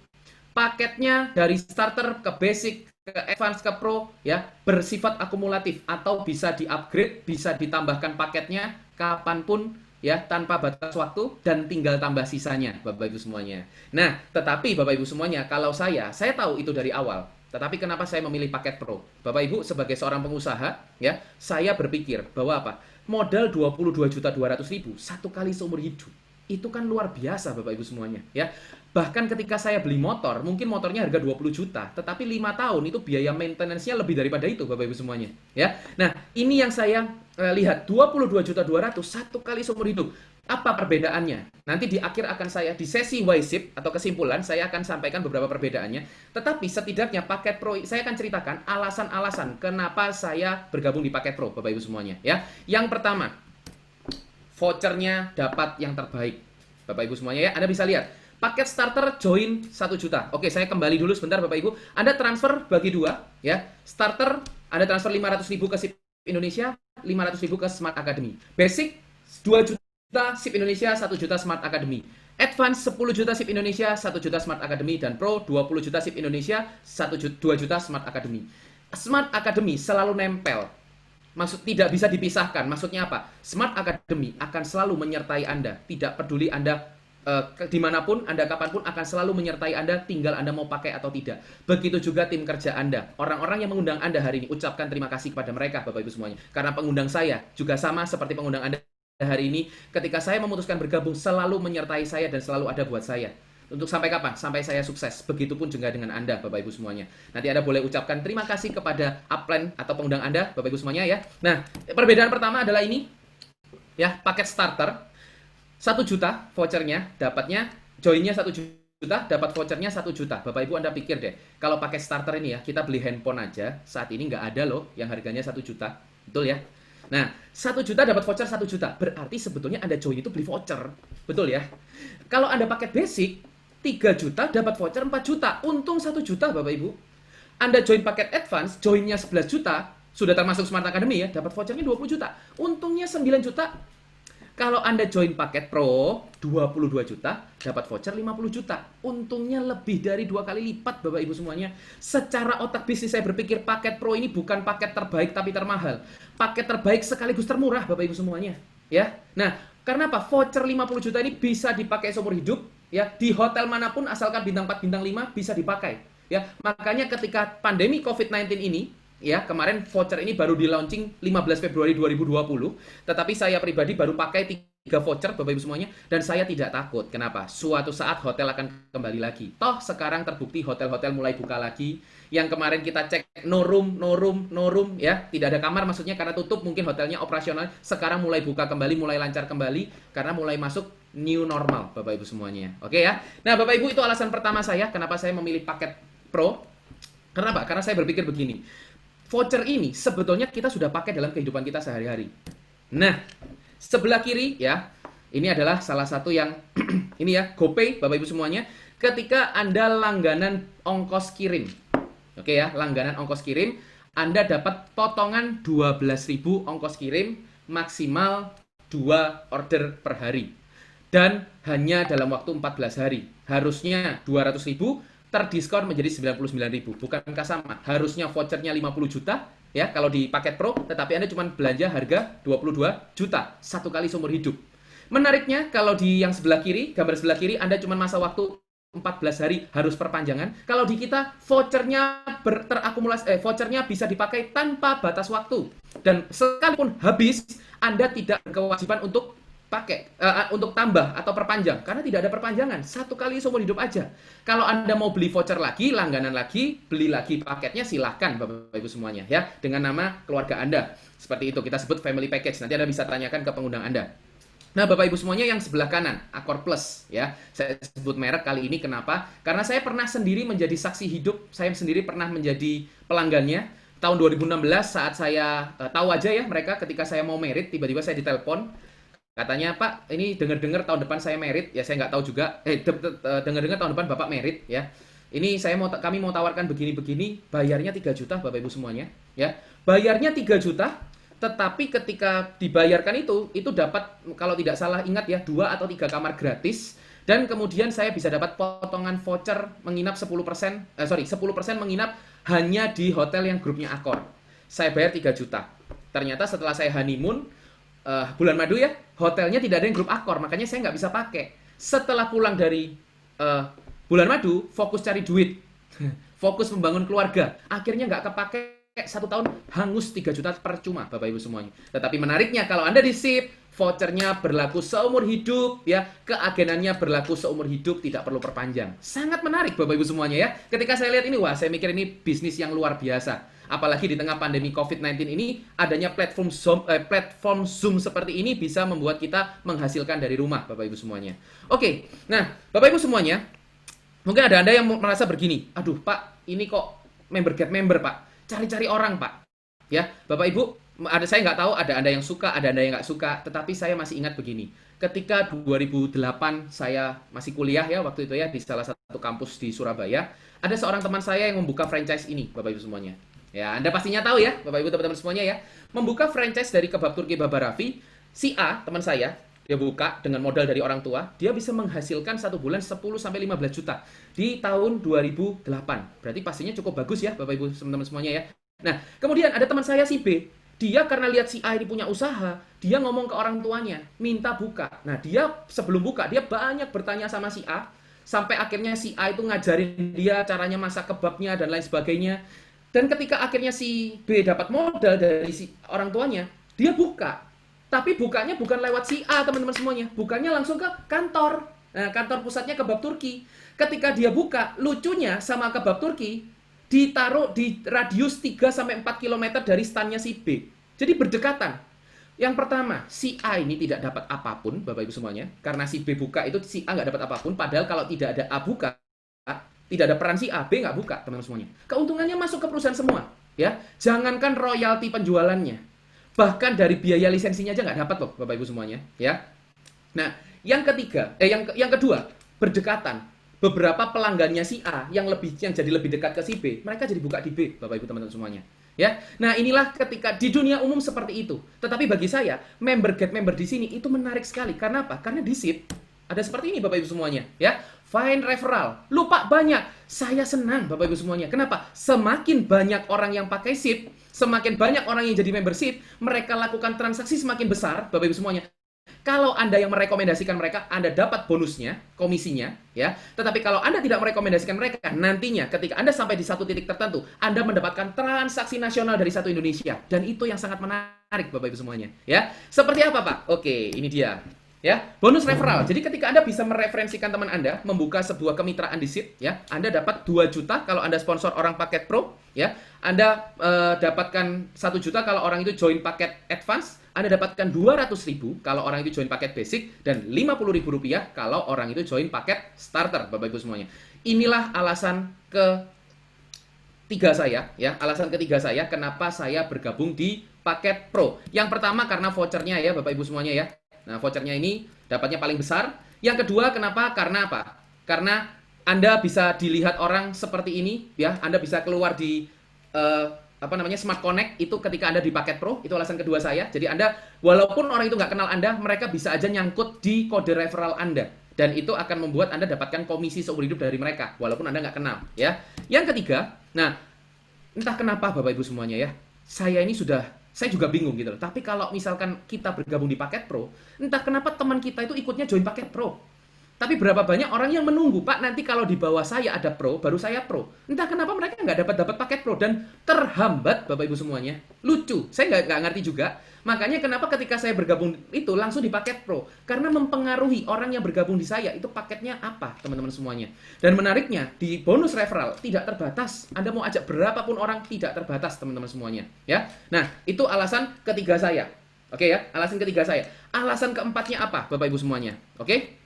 Paketnya dari starter ke basic ke advance ke pro ya bersifat akumulatif atau bisa di-upgrade, bisa ditambahkan paketnya kapanpun ya tanpa batas waktu dan tinggal tambah sisanya Bapak Ibu semuanya. Nah, tetapi Bapak Ibu semuanya, kalau saya tahu itu dari awal. Tetapi kenapa saya memilih paket pro? Bapak Ibu sebagai seorang pengusaha ya, saya berpikir bahwa apa? Modal 22.200.000 satu kali seumur hidup. Itu kan luar biasa Bapak Ibu semuanya ya. Bahkan ketika saya beli motor, mungkin motornya harga 20 juta, tetapi 5 tahun itu biaya maintenance-nya lebih daripada itu Bapak Ibu semuanya ya. Nah, ini yang saya lihat 22.200.000 satu kali seumur hidup. Apa perbedaannya? Nanti di akhir akan saya di sesi YSIP atau kesimpulan saya akan sampaikan beberapa perbedaannya. Tetapi setidaknya paket pro saya akan ceritakan alasan-alasan kenapa saya bergabung di paket pro Bapak Ibu semuanya ya. Yang pertama, vouchernya dapat yang terbaik Bapak Ibu semuanya ya. Anda bisa lihat paket starter join 1 juta. Oke, saya kembali dulu sebentar Bapak Ibu. Anda transfer bagi 2 ya. Starter Anda transfer 500.000 ke SIP Indonesia, 500.000 ke Smart Academy. Basic 2 juta SIP Indonesia, 1 juta Smart Academy. Advance 10 juta SIP Indonesia, 1 juta Smart Academy, dan Pro 20 juta SIP Indonesia, 2 juta Smart Academy. Smart Academy selalu nempel. Maksud tidak bisa dipisahkan. Maksudnya apa? Smart Academy akan selalu menyertai Anda. Tidak peduli Anda dimanapun, Anda kapanpun akan selalu menyertai Anda, tinggal Anda mau pakai atau tidak. Begitu juga tim kerja Anda. Orang-orang yang mengundang Anda hari ini, ucapkan terima kasih kepada mereka, Bapak Ibu semuanya. Karena pengundang saya juga sama seperti pengundang Anda hari ini. Ketika saya memutuskan bergabung, selalu menyertai saya dan selalu ada buat saya. Untuk sampai kapan? Sampai saya sukses. Begitupun juga dengan Anda, Bapak Ibu semuanya. Nanti Anda boleh ucapkan terima kasih kepada upline atau pengundang Anda, Bapak Ibu semuanya ya. Nah, perbedaan pertama adalah ini. Ya, paket starter. 1 juta vouchernya, dapatnya joinnya 1 juta, dapat vouchernya 1 juta. Bapak Ibu Anda pikir deh, kalau pakai starter ini ya, kita beli handphone aja, saat ini nggak ada loh yang harganya 1 juta. Betul ya? Nah, 1 juta dapat voucher 1 juta. Berarti sebetulnya Anda join itu beli voucher. Betul ya? Kalau Anda paket basic, 3 juta dapat voucher 4 juta. Untung 1 juta Bapak Ibu. Anda join paket advance, joinnya 11 juta, sudah termasuk Smart Academy ya, dapat vouchernya 20 juta. Untungnya 9 juta. Kalau Anda join paket pro 22 juta, dapat voucher 50 juta. Untungnya lebih dari 2 kali lipat Bapak Ibu semuanya. Secara otak bisnis saya berpikir paket pro ini bukan paket terbaik tapi termahal. Paket terbaik sekaligus termurah Bapak Ibu semuanya. Ya. Nah, karena apa? Voucher 50 juta ini bisa dipakai seumur hidup ya, di hotel manapun asalkan bintang 4, bintang 5 bisa dipakai. Ya, makanya ketika pandemi COVID-19 ini ya, kemarin voucher ini baru di launching 15 Februari 2020, tetapi saya pribadi baru pakai 3 voucher Bapak Ibu semuanya, dan saya tidak takut. Kenapa? Suatu saat hotel akan kembali lagi. Toh sekarang terbukti hotel-hotel mulai buka lagi. Yang kemarin kita cek no room ya, tidak ada kamar maksudnya karena tutup, mungkin hotelnya operasional. Sekarang mulai buka kembali, mulai lancar kembali karena mulai masuk new normal Bapak Ibu semuanya. Oke ya. Nah, Bapak Ibu itu alasan pertama saya kenapa saya memilih paket Pro. Kenapa? Karena saya berpikir begini. Voucher ini sebetulnya kita sudah pakai dalam kehidupan kita sehari-hari. Nah, sebelah kiri ya, ini adalah salah satu yang ini ya, GoPay Bapak Ibu semuanya. Ketika Anda langganan ongkos kirim, oke ya, langganan ongkos kirim, Anda dapat potongan 12.000 ongkos kirim maksimal 2 order per hari. Dan hanya dalam waktu 14 hari. Harusnya 200.000 terdiskon menjadi 99.000. Bukankah sama? Harusnya vouchernya 50 juta ya kalau di paket Pro, tetapi Anda cuma belanja harga 22 juta satu kali seumur hidup. Menariknya kalau di yang sebelah kiri, gambar sebelah kiri, Anda cuma masa waktu 14 hari harus perpanjangan. Kalau di kita vouchernya vouchernya bisa dipakai tanpa batas waktu. Dan sekalipun habis, Anda tidak berkewajiban untuk pakai untuk tambah atau perpanjang karena tidak ada perpanjangan, satu kali seumur hidup aja. Kalau Anda mau beli voucher lagi, langganan lagi, beli lagi paketnya, silahkan Bapak Ibu semuanya ya, dengan nama keluarga Anda. Seperti itu kita sebut family package. Nanti Anda bisa tanyakan ke pengundang Anda. Nah, Bapak Ibu semuanya yang sebelah kanan, Accor Plus ya. Saya sebut merek kali ini kenapa? Karena saya pernah sendiri menjadi saksi hidup, saya sendiri pernah menjadi pelanggannya. Tahun 2016 saat saya tahu aja ya mereka ketika saya mau merit, tiba-tiba saya ditelepon. Katanya, Pak, ini dengar-dengar tahun depan saya merit, ya saya nggak tahu juga. Dengar-dengar tahun depan Bapak merit ya. Ini kami mau tawarkan begini-begini, bayarnya 3 juta Bapak Ibu semuanya ya. Bayarnya 3 juta, tetapi ketika dibayarkan itu dapat kalau tidak salah ingat ya 2 atau 3 kamar gratis dan kemudian saya bisa dapat potongan voucher menginap 10%, 10% menginap hanya di hotel yang grupnya Accor. Saya bayar 3 juta. Ternyata setelah saya honeymoon bulan madu ya, hotelnya tidak ada yang grup Accor, makanya saya nggak bisa pakai. Setelah pulang dari bulan madu, fokus cari duit, fokus membangun keluarga, akhirnya nggak kepake. 1 tahun hangus 3 juta percuma Bapak Ibu semuanya. Tetapi menariknya kalau Anda di SIP, vouchernya berlaku seumur hidup ya, keagenannya berlaku seumur hidup, tidak perlu perpanjang. Sangat menarik Bapak Ibu semuanya ya. Ketika saya lihat ini, wah saya mikir ini bisnis yang luar biasa. Apalagi di tengah pandemi COVID-19 ini, adanya platform Zoom seperti ini bisa membuat kita menghasilkan dari rumah Bapak Ibu semuanya. Oke, nah Bapak Ibu semuanya, mungkin ada Anda yang merasa begini, aduh Pak, ini kok member get member Pak. Cari-cari orang, Pak. Ya, Bapak Ibu, saya nggak tahu ada Anda yang suka, ada Anda yang nggak suka, tetapi saya masih ingat begini. Ketika 2008 saya masih kuliah ya waktu itu ya di salah satu kampus di Surabaya, ada seorang teman saya yang membuka franchise ini, Bapak Ibu semuanya. Ya, Anda pastinya tahu ya, Bapak Ibu teman-teman semuanya ya. Membuka franchise dari kebab Turki Baba Raffi, si A, teman saya, dia buka dengan modal dari orang tua, dia bisa menghasilkan 1 bulan 10-15 juta di tahun 2008. Berarti pastinya cukup bagus ya Bapak Ibu teman-teman semuanya ya. Nah, kemudian ada teman saya si B, dia karena lihat si A ini punya usaha, dia ngomong ke orang tuanya, minta buka. Nah, dia sebelum buka, dia banyak bertanya sama si A, sampai akhirnya si A itu ngajarin dia caranya masak kebabnya dan lain sebagainya. Dan ketika akhirnya si B dapat modal dari si orang tuanya, dia buka. Tapi bukanya bukan lewat si A, teman-teman semuanya. Bukanya langsung ke kantor. Nah, kantor pusatnya kebab Turki. Ketika dia buka, lucunya sama kebab Turki ditaruh di radius 3-4 km dari standnya si B. Jadi berdekatan. Yang pertama, si A ini tidak dapat apapun, Bapak Ibu semuanya. Karena si B buka itu si A nggak dapat apapun. Padahal kalau tidak ada A buka, tidak ada peran si A, B nggak buka, teman-teman semuanya. Keuntungannya masuk ke perusahaan semua. Ya, jangankan royalti penjualannya. Bahkan dari biaya lisensinya aja nggak dapat loh Bapak Ibu semuanya ya. Nah, yang kedua, berdekatan. Beberapa pelanggannya si A yang jadi lebih dekat ke si B, mereka jadi buka di B, Bapak Ibu teman-teman semuanya. Ya. Nah, inilah ketika di dunia umum seperti itu. Tetapi bagi saya, member get member di sini itu menarik sekali. Karena apa? Karena di SIP ada seperti ini Bapak Ibu semuanya, ya. Find referral. Lupa banyak. Saya senang Bapak Ibu semuanya. Kenapa? Semakin banyak orang yang pakai SIP, semakin banyak orang yang jadi membership, mereka lakukan transaksi semakin besar, Bapak Ibu semuanya. Kalau Anda yang merekomendasikan mereka, Anda dapat bonusnya, komisinya, ya. Tetapi kalau Anda tidak merekomendasikan mereka, nantinya ketika Anda sampai di satu titik tertentu, Anda mendapatkan transaksi nasional dari satu Indonesia. Dan itu yang sangat menarik, Bapak Ibu semuanya, ya. Seperti apa, Pak? Oke, ini dia. Ya, bonus referral. Jadi ketika Anda bisa mereferensikan teman Anda membuka sebuah kemitraan di SIP, ya, Anda dapat 2 juta kalau Anda sponsor orang paket Pro, ya. Anda dapatkan 1 juta kalau orang itu join paket Advance, Anda dapatkan 200.000 kalau orang itu join paket Basic dan 50.000 rupiah kalau orang itu join paket Starter, Bapak Ibu semuanya. Inilah alasan ketiga saya, ya. Alasan ketiga saya kenapa saya bergabung di paket Pro. Yang pertama karena vouchernya ya, Bapak Ibu semuanya ya. Nah, vouchernya ini dapatnya paling besar. Yang kedua, kenapa? Karena apa? Karena Anda bisa dilihat orang seperti ini, ya. Anda bisa keluar di Smart Connect itu ketika Anda di paket Pro. Itu alasan kedua saya. Jadi Anda, walaupun orang itu nggak kenal Anda, mereka bisa aja nyangkut di kode referral Anda. Dan itu akan membuat Anda dapatkan komisi seumur hidup dari mereka, walaupun Anda nggak kenal, ya. Yang ketiga, nah, entah kenapa Bapak Ibu semuanya ya, saya juga bingung gitu loh. Tapi kalau misalkan kita bergabung di paket Pro, entah kenapa teman kita itu ikutnya join paket Pro. Tapi berapa banyak orang yang menunggu, Pak, nanti kalau di bawah saya ada Pro, baru saya Pro. Entah kenapa mereka nggak dapat paket Pro dan terhambat, Bapak Ibu semuanya. Lucu, saya nggak ngerti juga. Makanya kenapa ketika saya bergabung itu langsung di paket Pro. Karena mempengaruhi orang yang bergabung di saya, itu paketnya apa, teman-teman semuanya. Dan menariknya, di bonus referral tidak terbatas. Anda mau ajak berapapun orang, tidak terbatas, teman-teman semuanya. Ya. Nah, itu alasan ketiga saya. Oke ya, alasan ketiga saya. Alasan keempatnya apa, Bapak Ibu semuanya? Oke?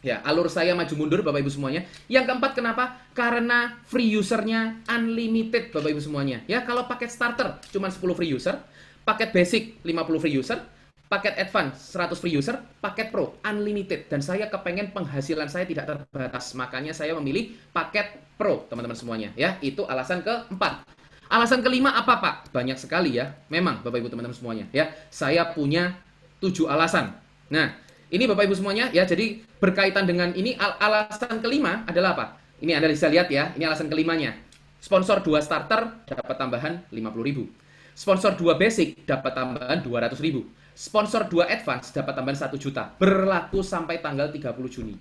Ya, alur saya maju mundur Bapak Ibu semuanya. Yang keempat kenapa? Karena free usernya unlimited Bapak Ibu semuanya. Ya, kalau paket starter cuma 10 free user, paket basic 50 free user, paket advance 100 free user, paket pro unlimited. Dan saya kepengen penghasilan saya tidak terbatas. Makanya saya memilih paket pro, teman-teman semuanya. Ya, itu alasan keempat. Alasan kelima apa, Pak? Banyak sekali ya. Memang Bapak Ibu teman-teman semuanya, ya. Saya punya 7 alasan. Nah, ini Bapak Ibu semuanya ya. Jadi berkaitan dengan ini alasan kelima adalah apa? Ini Anda bisa lihat ya. Ini alasan kelimanya. Sponsor 2 starter dapat tambahan 50.000. Sponsor 2 basic dapat tambahan 200.000. Sponsor 2 advance dapat tambahan 1 juta. Berlaku sampai tanggal 30 Juni.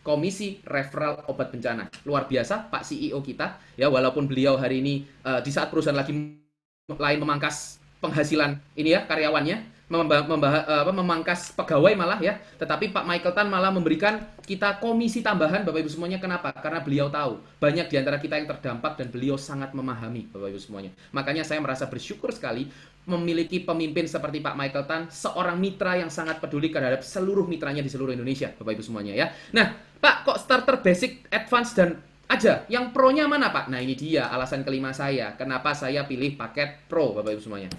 Komisi referral obat bencana. Luar biasa Pak CEO kita. Ya, walaupun beliau hari ini di saat perusahaan lagi lain memangkas penghasilan ini ya karyawannya, memangkas pegawai malah ya, tetapi Pak Michael Tan malah memberikan kita komisi tambahan Bapak Ibu semuanya. Kenapa? Karena beliau tahu banyak di antara kita yang terdampak dan beliau sangat memahami Bapak Ibu semuanya. Makanya saya merasa bersyukur sekali memiliki pemimpin seperti Pak Michael Tan, seorang mitra yang sangat peduli terhadap seluruh mitranya di seluruh Indonesia Bapak Ibu semuanya ya. Nah, Pak, kok starter, basic, advance dan aja, yang pro-nya mana Pak? Nah, ini dia alasan kelima saya kenapa saya pilih paket pro Bapak Ibu semuanya.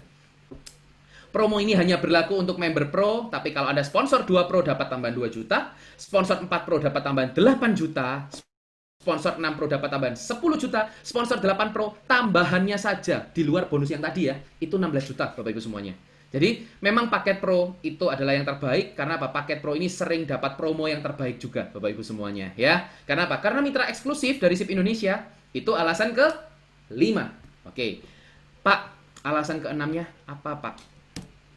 Promo ini hanya berlaku untuk member pro, tapi kalau Anda sponsor 2 pro dapat tambahan 2 juta, sponsor 4 pro dapat tambahan 8 juta, sponsor 6 pro dapat tambahan 10 juta, sponsor 8 pro tambahannya saja di luar bonus yang tadi ya, itu 16 juta Bapak Ibu semuanya. Jadi memang paket pro itu adalah yang terbaik. Karena apa? Paket pro ini sering dapat promo yang terbaik juga Bapak Ibu semuanya ya. Karena apa? Karena mitra eksklusif dari SIP Indonesia. Itu alasan ke-5. Oke Pak, alasan ke-6-nya apa Pak?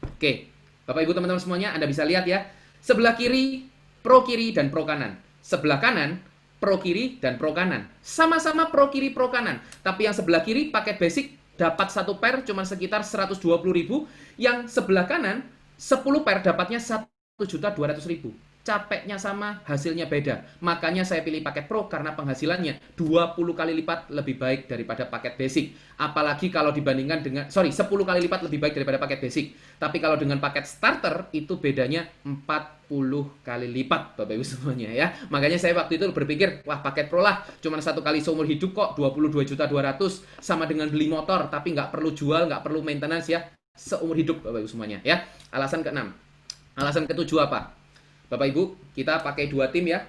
Oke, Bapak Ibu teman-teman semuanya, Anda bisa lihat ya. Sebelah kiri, pro kiri dan pro kanan. Sebelah kanan, pro kiri dan pro kanan. Sama-sama pro kiri, pro kanan. Tapi yang sebelah kiri paket basic dapat 1 pair cuma sekitar 120.000. Yang sebelah kanan 10 pair dapatnya 1.200.000. Capeknya sama, hasilnya beda. Makanya saya pilih paket pro karena penghasilannya 20 kali lipat lebih baik daripada paket basic. Apalagi kalau dibandingkan dengan 10 kali lipat lebih baik daripada paket basic. Tapi kalau dengan paket starter itu bedanya 40 kali lipat Bapak Ibu semuanya ya. Makanya saya waktu itu berpikir, wah paket pro lah, cuma 1 kali seumur hidup kok, 22.200.000 sama dengan beli motor tapi nggak perlu jual, nggak perlu maintenance ya, seumur hidup Bapak Ibu semuanya ya. Alasan ke-6. Alasan ke-7 apa? Bapak Ibu, kita pakai 2 tim ya.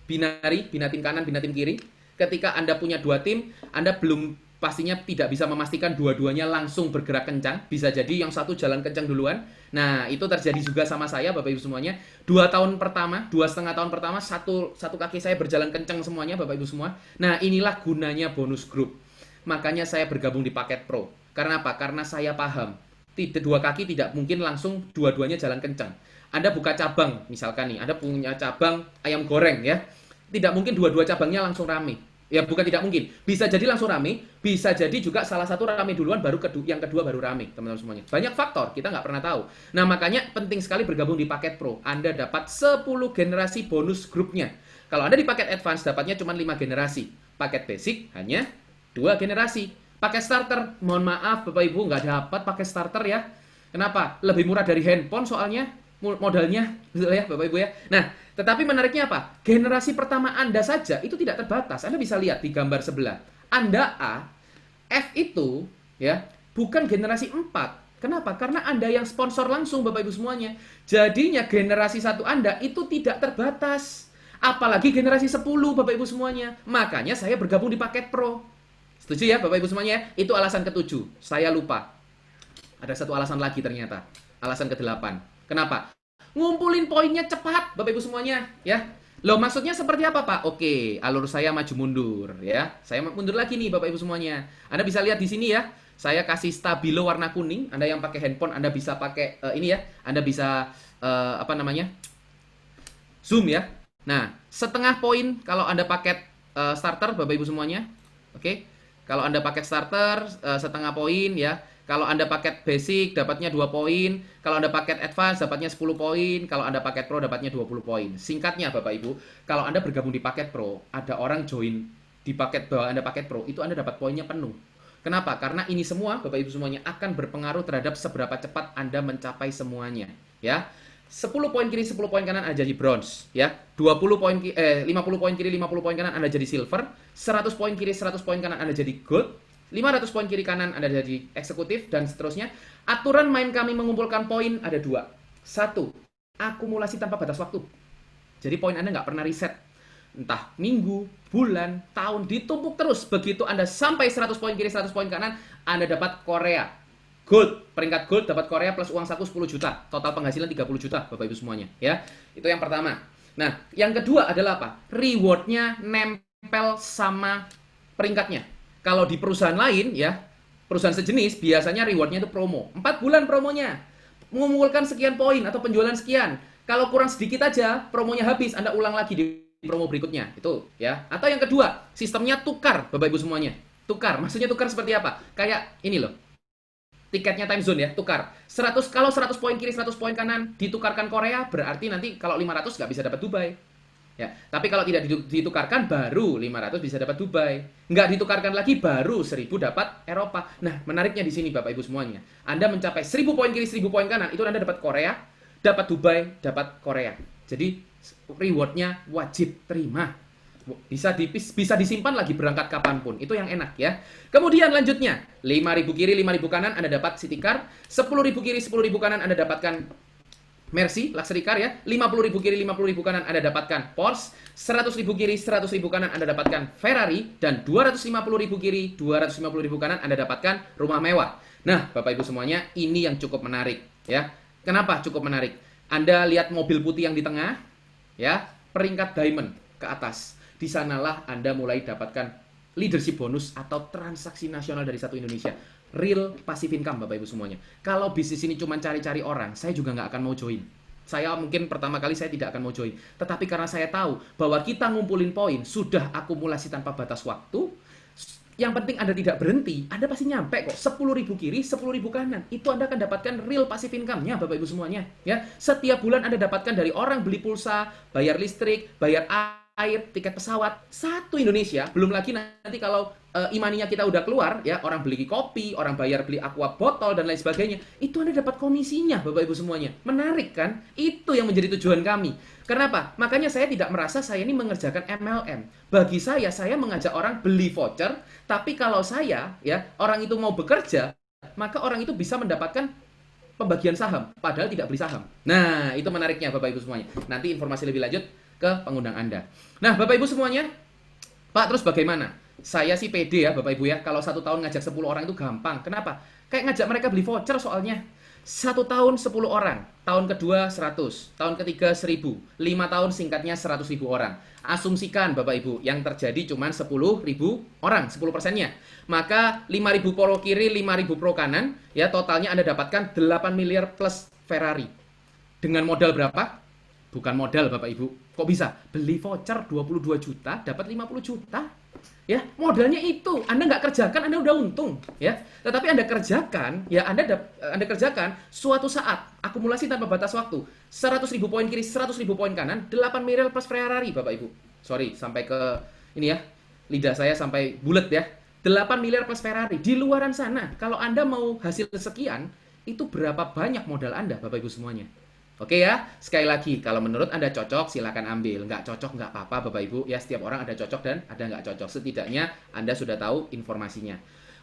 Binari, bina tim kanan, bina tim kiri. Ketika Anda punya 2 tim, Anda belum pastinya tidak bisa memastikan dua-duanya langsung bergerak kencang. Bisa jadi yang satu jalan kencang duluan. Nah, itu terjadi juga sama saya Bapak Ibu semuanya. 2,5 tahun pertama, satu kaki saya berjalan kencang semuanya Bapak Ibu semua. Nah, inilah gunanya bonus group. Makanya saya bergabung di paket pro. Karena apa? Karena saya paham. 2 kaki tidak mungkin langsung dua-duanya jalan kencang. Anda buka cabang, misalkan nih, Anda punya cabang ayam goreng ya. Tidak mungkin dua-dua cabangnya langsung rame. Ya, bukan tidak mungkin. Bisa jadi langsung rame, bisa jadi juga salah satu rame duluan, baru yang kedua baru rame, teman-teman semuanya. Banyak faktor, kita nggak pernah tahu. Nah, makanya penting sekali bergabung di paket pro. Anda dapat 10 generasi bonus grupnya. Kalau Anda di paket advance, dapatnya cuma 5 generasi. Paket basic hanya 2 generasi. Paket starter, mohon maaf Bapak Ibu, nggak dapat paket starter ya. Kenapa? Lebih murah dari handphone soalnya. Modalnya, gitu ya Bapak Ibu ya. Nah, tetapi menariknya apa? Generasi pertama Anda saja itu tidak terbatas. Anda bisa lihat di gambar sebelah. Anda A, F itu ya bukan generasi 4. Kenapa? Karena Anda yang sponsor langsung Bapak Ibu semuanya. Jadinya generasi 1 Anda itu tidak terbatas. Apalagi generasi 10 Bapak Ibu semuanya. Makanya saya bergabung di paket pro. Setuju ya Bapak Ibu semuanya? Itu alasan ke-7. Saya lupa. Ada satu alasan lagi ternyata. Alasan ke-8. Kenapa? Ngumpulin poinnya cepat, Bapak Ibu semuanya, ya. Loh, maksudnya seperti apa, Pak? Oke, alur saya maju mundur, ya. Saya mundur lagi nih, Bapak Ibu semuanya. Anda bisa lihat di sini ya. Saya kasih stabilo warna kuning. Anda yang pakai handphone, Anda bisa pakai ini ya. Anda bisa zoom ya. Nah, setengah poin kalau Anda paket starter, Bapak Ibu semuanya. Oke. Kalau Anda paket starter, setengah poin ya. Kalau Anda paket basic dapatnya 2 poin. Kalau Anda paket advance dapatnya 10 poin. Kalau Anda paket pro dapatnya 20 poin. Singkatnya Bapak Ibu, kalau Anda bergabung di paket pro, ada orang join di paket bahwa Anda paket pro, itu Anda dapat poinnya penuh. Kenapa? Karena ini semua, Bapak Ibu semuanya, akan berpengaruh terhadap seberapa cepat Anda mencapai semuanya. Ya, 10 poin kiri, 10 poin kanan Anda jadi bronze. Ya, 50 poin kiri, 50 poin kanan Anda jadi silver. 100 poin kiri, 100 poin kanan Anda jadi gold. 500 poin kiri kanan Anda jadi eksekutif, dan seterusnya. Aturan main kami mengumpulkan poin ada 2. 1, akumulasi tanpa batas waktu. Jadi poin Anda nggak pernah reset. Entah minggu, bulan, tahun, ditumpuk terus. Begitu Anda sampai 100 poin kiri, 100 poin kanan, Anda dapat Korea. Gold, peringkat gold dapat Korea plus uang saku 10 juta. Total penghasilan 30 juta, Bapak Ibu semuanya. Ya, itu yang pertama. Nah, yang kedua adalah apa? Rewardnya nempel sama peringkatnya. Kalau di perusahaan lain, ya, perusahaan sejenis, biasanya rewardnya itu promo. 4 bulan promonya. Mengumpulkan sekian poin atau penjualan sekian. Kalau kurang sedikit aja, promonya habis, Anda ulang lagi di promo berikutnya. Itu, ya. Atau yang kedua, sistemnya tukar, Bapak Ibu semuanya. Tukar, maksudnya tukar seperti apa? Kayak ini loh. Tiketnya time zone ya, tukar. 100, kalau 100 poin kiri, 100 poin kanan ditukarkan Korea, berarti nanti kalau 500 nggak bisa dapat Dubai. Ya, tapi kalau tidak ditukarkan, baru 500 bisa dapat Dubai. Nggak ditukarkan lagi, baru 1000 dapat Eropa. Nah, menariknya di sini Bapak Ibu semuanya. Anda mencapai 1000 poin kiri, 1000 poin kanan, itu Anda dapat Korea, dapat Dubai, dapat Korea. Jadi, rewardnya wajib terima. Bisa disimpan lagi berangkat kapanpun. Itu yang enak ya. Kemudian lanjutnya, 5.000 kiri, 5.000 kanan Anda dapat City Car. 10.000 kiri, 10.000 kanan Anda dapatkan Mercy, Luxury Car ya. 50.000 kiri, 50.000 kanan Anda dapatkan Porsche. 100.000 kiri, 100.000 kanan Anda dapatkan Ferrari. Dan 250.000 kiri, 250.000 kanan Anda dapatkan rumah mewah. Nah, Bapak Ibu semuanya, ini yang cukup menarik ya. Kenapa cukup menarik? Anda lihat mobil putih yang di tengah ya, peringkat diamond ke atas. Di sanalah Anda mulai dapatkan leadership bonus atau transaksi nasional dari satu Indonesia. Real passive income, Bapak Ibu semuanya. Kalau bisnis ini cuma cari-cari orang, saya juga nggak akan mau join. Saya mungkin pertama kali saya tidak akan mau join. Tetapi karena saya tahu bahwa kita ngumpulin poin, sudah akumulasi tanpa batas waktu, yang penting Anda tidak berhenti, Anda pasti nyampe kok. 10.000 kiri, 10.000 kanan. Itu Anda akan dapatkan real passive income-nya, Bapak Ibu semuanya. Ya, setiap bulan Anda dapatkan dari orang beli pulsa, bayar listrik, bayar air, tiket pesawat, satu Indonesia. Belum lagi nanti kalau imaninya kita udah keluar, ya, orang beli kopi, orang bayar beli aqua botol dan lain sebagainya, itu Anda dapat komisinya, Bapak Ibu semuanya. Menarik kan? Itu yang menjadi tujuan kami. Kenapa? Makanya saya tidak merasa saya ini mengerjakan MLM. Bagi saya mengajak orang beli voucher, tapi kalau saya, ya, orang itu mau bekerja, maka orang itu bisa mendapatkan pembagian saham, padahal tidak beli saham. Nah, itu menariknya Bapak Ibu semuanya. Nanti informasi lebih lanjut ke pengundang Anda. Nah, Bapak Ibu semuanya, Pak, terus bagaimana? Saya sih pede ya, Bapak Ibu ya. Kalau 1 tahun ngajak 10 orang itu gampang. Kenapa? Kayak ngajak mereka beli voucher soalnya. 1 tahun 10 orang. Tahun kedua 100. Tahun ketiga 1000. 5 tahun singkatnya 100.000 orang. Asumsikan Bapak Ibu, yang terjadi cuma 10.000 orang, 10%-nya. Maka 5.000 pro kiri, 5.000 pro kanan, ya totalnya Anda dapatkan 8 miliar plus Ferrari. Dengan modal berapa? Bukan modal Bapak Ibu. Kok bisa? Beli voucher 22 juta, dapat 50 juta. Ya, modalnya itu. Anda nggak kerjakan, Anda udah untung. Ya, tetapi Anda kerjakan, ya Anda kerjakan suatu saat. Akumulasi tanpa batas waktu. 100.000 poin kiri, 100.000 poin kanan, 8 miliar plus Ferrari Bapak Ibu. Sorry, sampai ke ini ya. Lidah saya sampai bulat ya. 8 miliar plus Ferrari. Di luaran sana, kalau Anda mau hasil sekian, itu berapa banyak modal Anda Bapak Ibu semuanya. Oke ya, sekali lagi, kalau menurut Anda cocok, silakan ambil. Nggak cocok, nggak apa-apa Bapak Ibu. Ya, setiap orang ada cocok dan ada nggak cocok. Setidaknya Anda sudah tahu informasinya.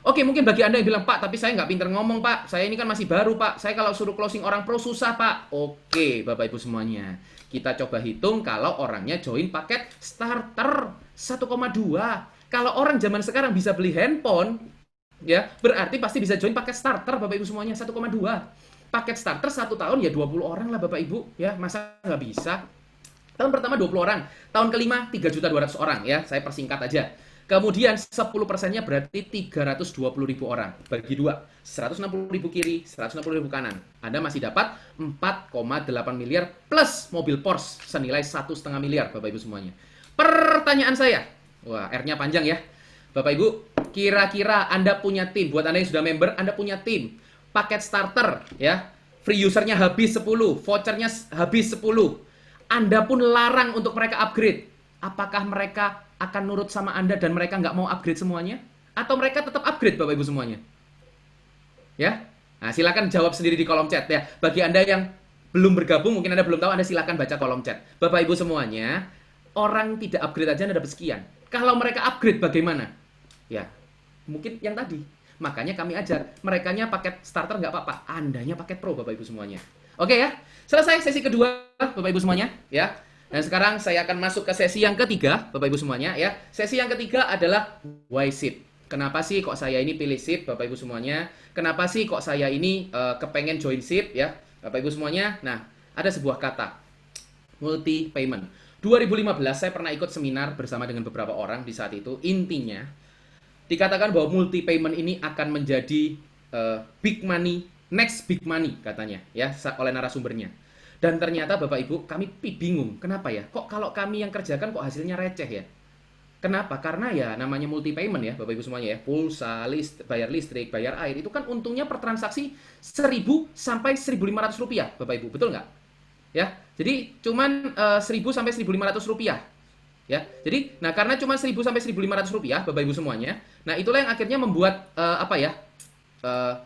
Oke, mungkin bagi Anda yang bilang, Pak, tapi saya nggak pinter ngomong, Pak. Saya ini kan masih baru, Pak. Saya kalau suruh closing orang pro susah, Pak. Oke, Bapak Ibu semuanya. Kita coba hitung kalau orangnya join paket starter 1,2. Kalau orang zaman sekarang bisa beli handphone, ya, berarti pasti bisa join paket starter, Bapak Ibu semuanya, 1,2. Paket starter 1 tahun ya 20 orang lah Bapak Ibu, ya masa nggak bisa. Tahun pertama 20 orang, tahun kelima 3.200.000 orang ya, saya persingkat aja. Kemudian 10%-nya berarti 320.000 orang. Bagi 2, 160.000 kiri, 160.000 kanan. Anda masih dapat 4,8 miliar plus mobil Porsche senilai 1,5 miliar Bapak Ibu semuanya. Pertanyaan saya, wah R-nya panjang ya. Bapak Ibu, kira-kira Anda punya tim, buat Anda yang sudah member, Anda punya tim. Paket starter ya, free usernya habis 10, vouchernya habis 10. Anda pun larang untuk mereka upgrade. Apakah mereka akan nurut sama Anda dan mereka nggak mau upgrade semuanya? atau mereka tetap upgrade Bapak Ibu semuanya? Ya. Nah, silakan jawab sendiri di kolom chat ya. Bagi Anda yang belum bergabung, mungkin Anda belum tahu, Anda silakan baca kolom chat. Bapak Ibu semuanya, orang tidak upgrade aja Anda dapat sekian. Kalau mereka upgrade bagaimana? Ya, mungkin yang tadi. Makanya kami ajar, merekanya paket starter nggak apa-apa, Andanya paket pro Bapak Ibu semuanya. Oke ya, selesai sesi kedua Bapak Ibu semuanya ya. Dan sekarang saya akan masuk ke sesi yang ketiga Bapak Ibu semuanya ya. Sesi yang ketiga adalah why SIP. Kenapa sih kok saya ini pilih SIP Bapak Ibu semuanya? Kenapa sih kok saya ini kepengen join SIP ya Bapak Ibu semuanya? Nah, ada sebuah kata multi payment. 2015 saya pernah ikut seminar bersama dengan beberapa orang di saat itu. Intinya dikatakan bahwa multi payment ini akan menjadi big money, next big money katanya ya oleh narasumbernya. Dan ternyata Bapak Ibu kami bingung. Kenapa ya? Kok kalau kami yang kerjakan kok hasilnya receh ya? Kenapa? Karena ya namanya multi payment ya Bapak Ibu semuanya ya. Pulsa, bayar listrik, bayar air itu kan untungnya per transaksi 1.000 sampai 1.500 rupiah Bapak Ibu. Betul nggak? Ya, jadi cuman 1.000 sampai 1.500 rupiah. Ya, jadi, nah karena cuma 1.000 sampai 1.500 rupiah, Bapak Ibu semuanya. Nah itulah yang akhirnya membuat 1.000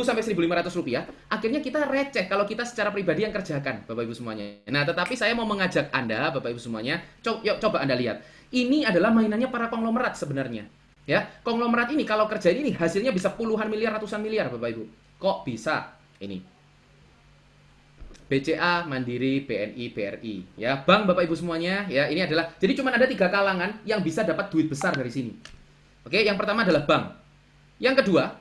sampai 1.500 rupiah. Akhirnya kita receh kalau kita secara pribadi yang kerjakan, Bapak Ibu semuanya. Nah, tetapi saya mau mengajak Anda, Bapak Ibu semuanya, coba Anda lihat. Ini adalah mainannya para konglomerat sebenarnya. Ya, konglomerat ini kalau kerja ini hasilnya bisa puluhan miliar, ratusan miliar, Bapak Ibu. Kok bisa? Ini. BCA, Mandiri, BNI, BRI. Ya, bank Bapak Ibu semuanya, ya, ini adalah jadi cuma ada 3 kalangan yang bisa dapat duit besar dari sini. Oke, yang pertama adalah bank. Yang kedua,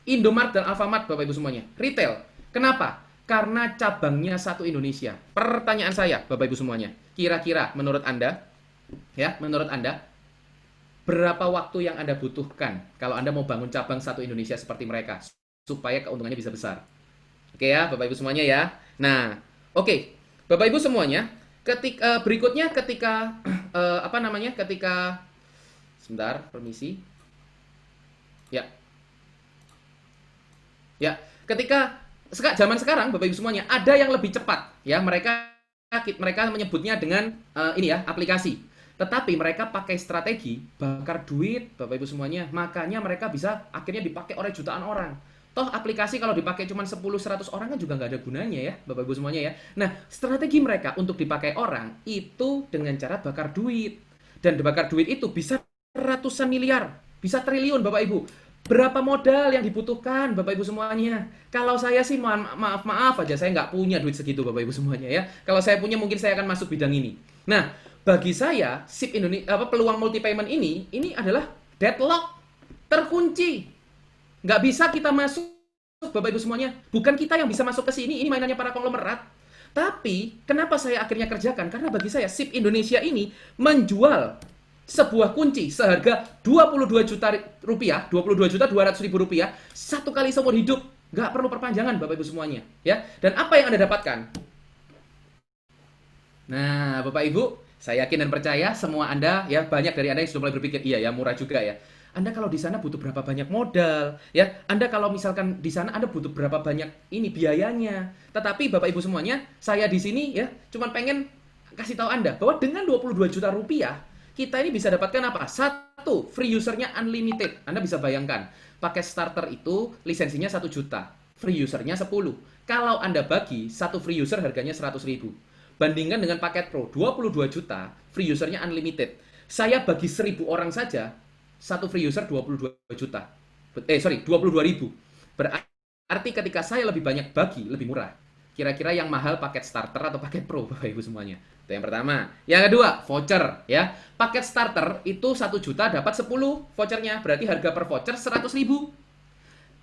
Indomart dan Alfamart Bapak Ibu semuanya, retail. Kenapa? Karena cabangnya satu Indonesia. Pertanyaan saya, Bapak Ibu semuanya, kira-kira menurut Anda, ya, menurut Anda, berapa waktu yang Anda butuhkan kalau Anda mau bangun cabang satu Indonesia seperti mereka supaya keuntungannya bisa besar? Oke ya, Bapak Ibu semuanya ya. Nah, oke, Bapak Ibu semuanya, berikutnya ketika ketika sebentar, permisi. Ya. Ya, ketika zaman sekarang Bapak Ibu semuanya ada yang lebih cepat ya, mereka menyebutnya dengan ini ya, aplikasi. Tetapi mereka pakai strategi bakar duit Bapak Ibu semuanya. Makanya mereka bisa akhirnya dipakai oleh jutaan orang. Toh aplikasi kalau dipakai cuma 10-100 orang kan juga nggak ada gunanya ya Bapak Ibu semuanya ya. Nah, strategi mereka untuk dipakai orang itu dengan cara bakar duit. Dan bakar duit itu bisa ratusan miliar, bisa triliun Bapak Ibu. Berapa modal yang dibutuhkan Bapak Ibu semuanya? Kalau saya sih maaf aja, saya nggak punya duit segitu Bapak Ibu semuanya ya. Kalau saya punya mungkin saya akan masuk bidang ini. Nah, bagi saya SIP Indonesia peluang multi payment ini adalah deadlock, terkunci. Nggak bisa kita masuk Bapak Ibu semuanya. Bukan kita yang bisa masuk ke sini, ini mainannya para konglomerat. Tapi kenapa saya akhirnya kerjakan? Karena bagi saya SIP Indonesia ini menjual sebuah kunci seharga 22 juta rupiah, 22 juta 200 ribu rupiah, satu kali seumur hidup. Nggak perlu perpanjangan Bapak Ibu semuanya. Ya. Dan apa yang Anda dapatkan? Nah, Bapak Ibu, saya yakin dan percaya semua Anda, ya banyak dari Anda yang sudah mulai berpikir, iya ya murah juga ya. Anda kalau di sana butuh berapa banyak modal, ya. Anda kalau misalkan di sana Anda butuh berapa banyak ini biayanya. Tetapi Bapak Ibu semuanya, saya di sini ya, cuma pengen kasih tahu Anda bahwa dengan 22 juta rupiah, kita ini bisa dapatkan apa? Satu, free usernya unlimited. Anda bisa bayangkan, pakai starter itu lisensinya 1 juta, free usernya 10. Kalau Anda bagi, satu free user harganya 100 ribu. Bandingkan dengan paket pro, 22 juta, free usernya unlimited. Saya bagi 1.000 orang saja, satu free user 22 juta. 22 ribu. Berarti ketika saya lebih banyak bagi, lebih murah. Kira-kira yang mahal paket starter atau paket pro, Bapak Ibu semuanya? Itu yang pertama. Yang kedua, voucher ya. Paket starter itu 1 juta dapat 10 vouchernya. Berarti harga per voucher 100 ribu.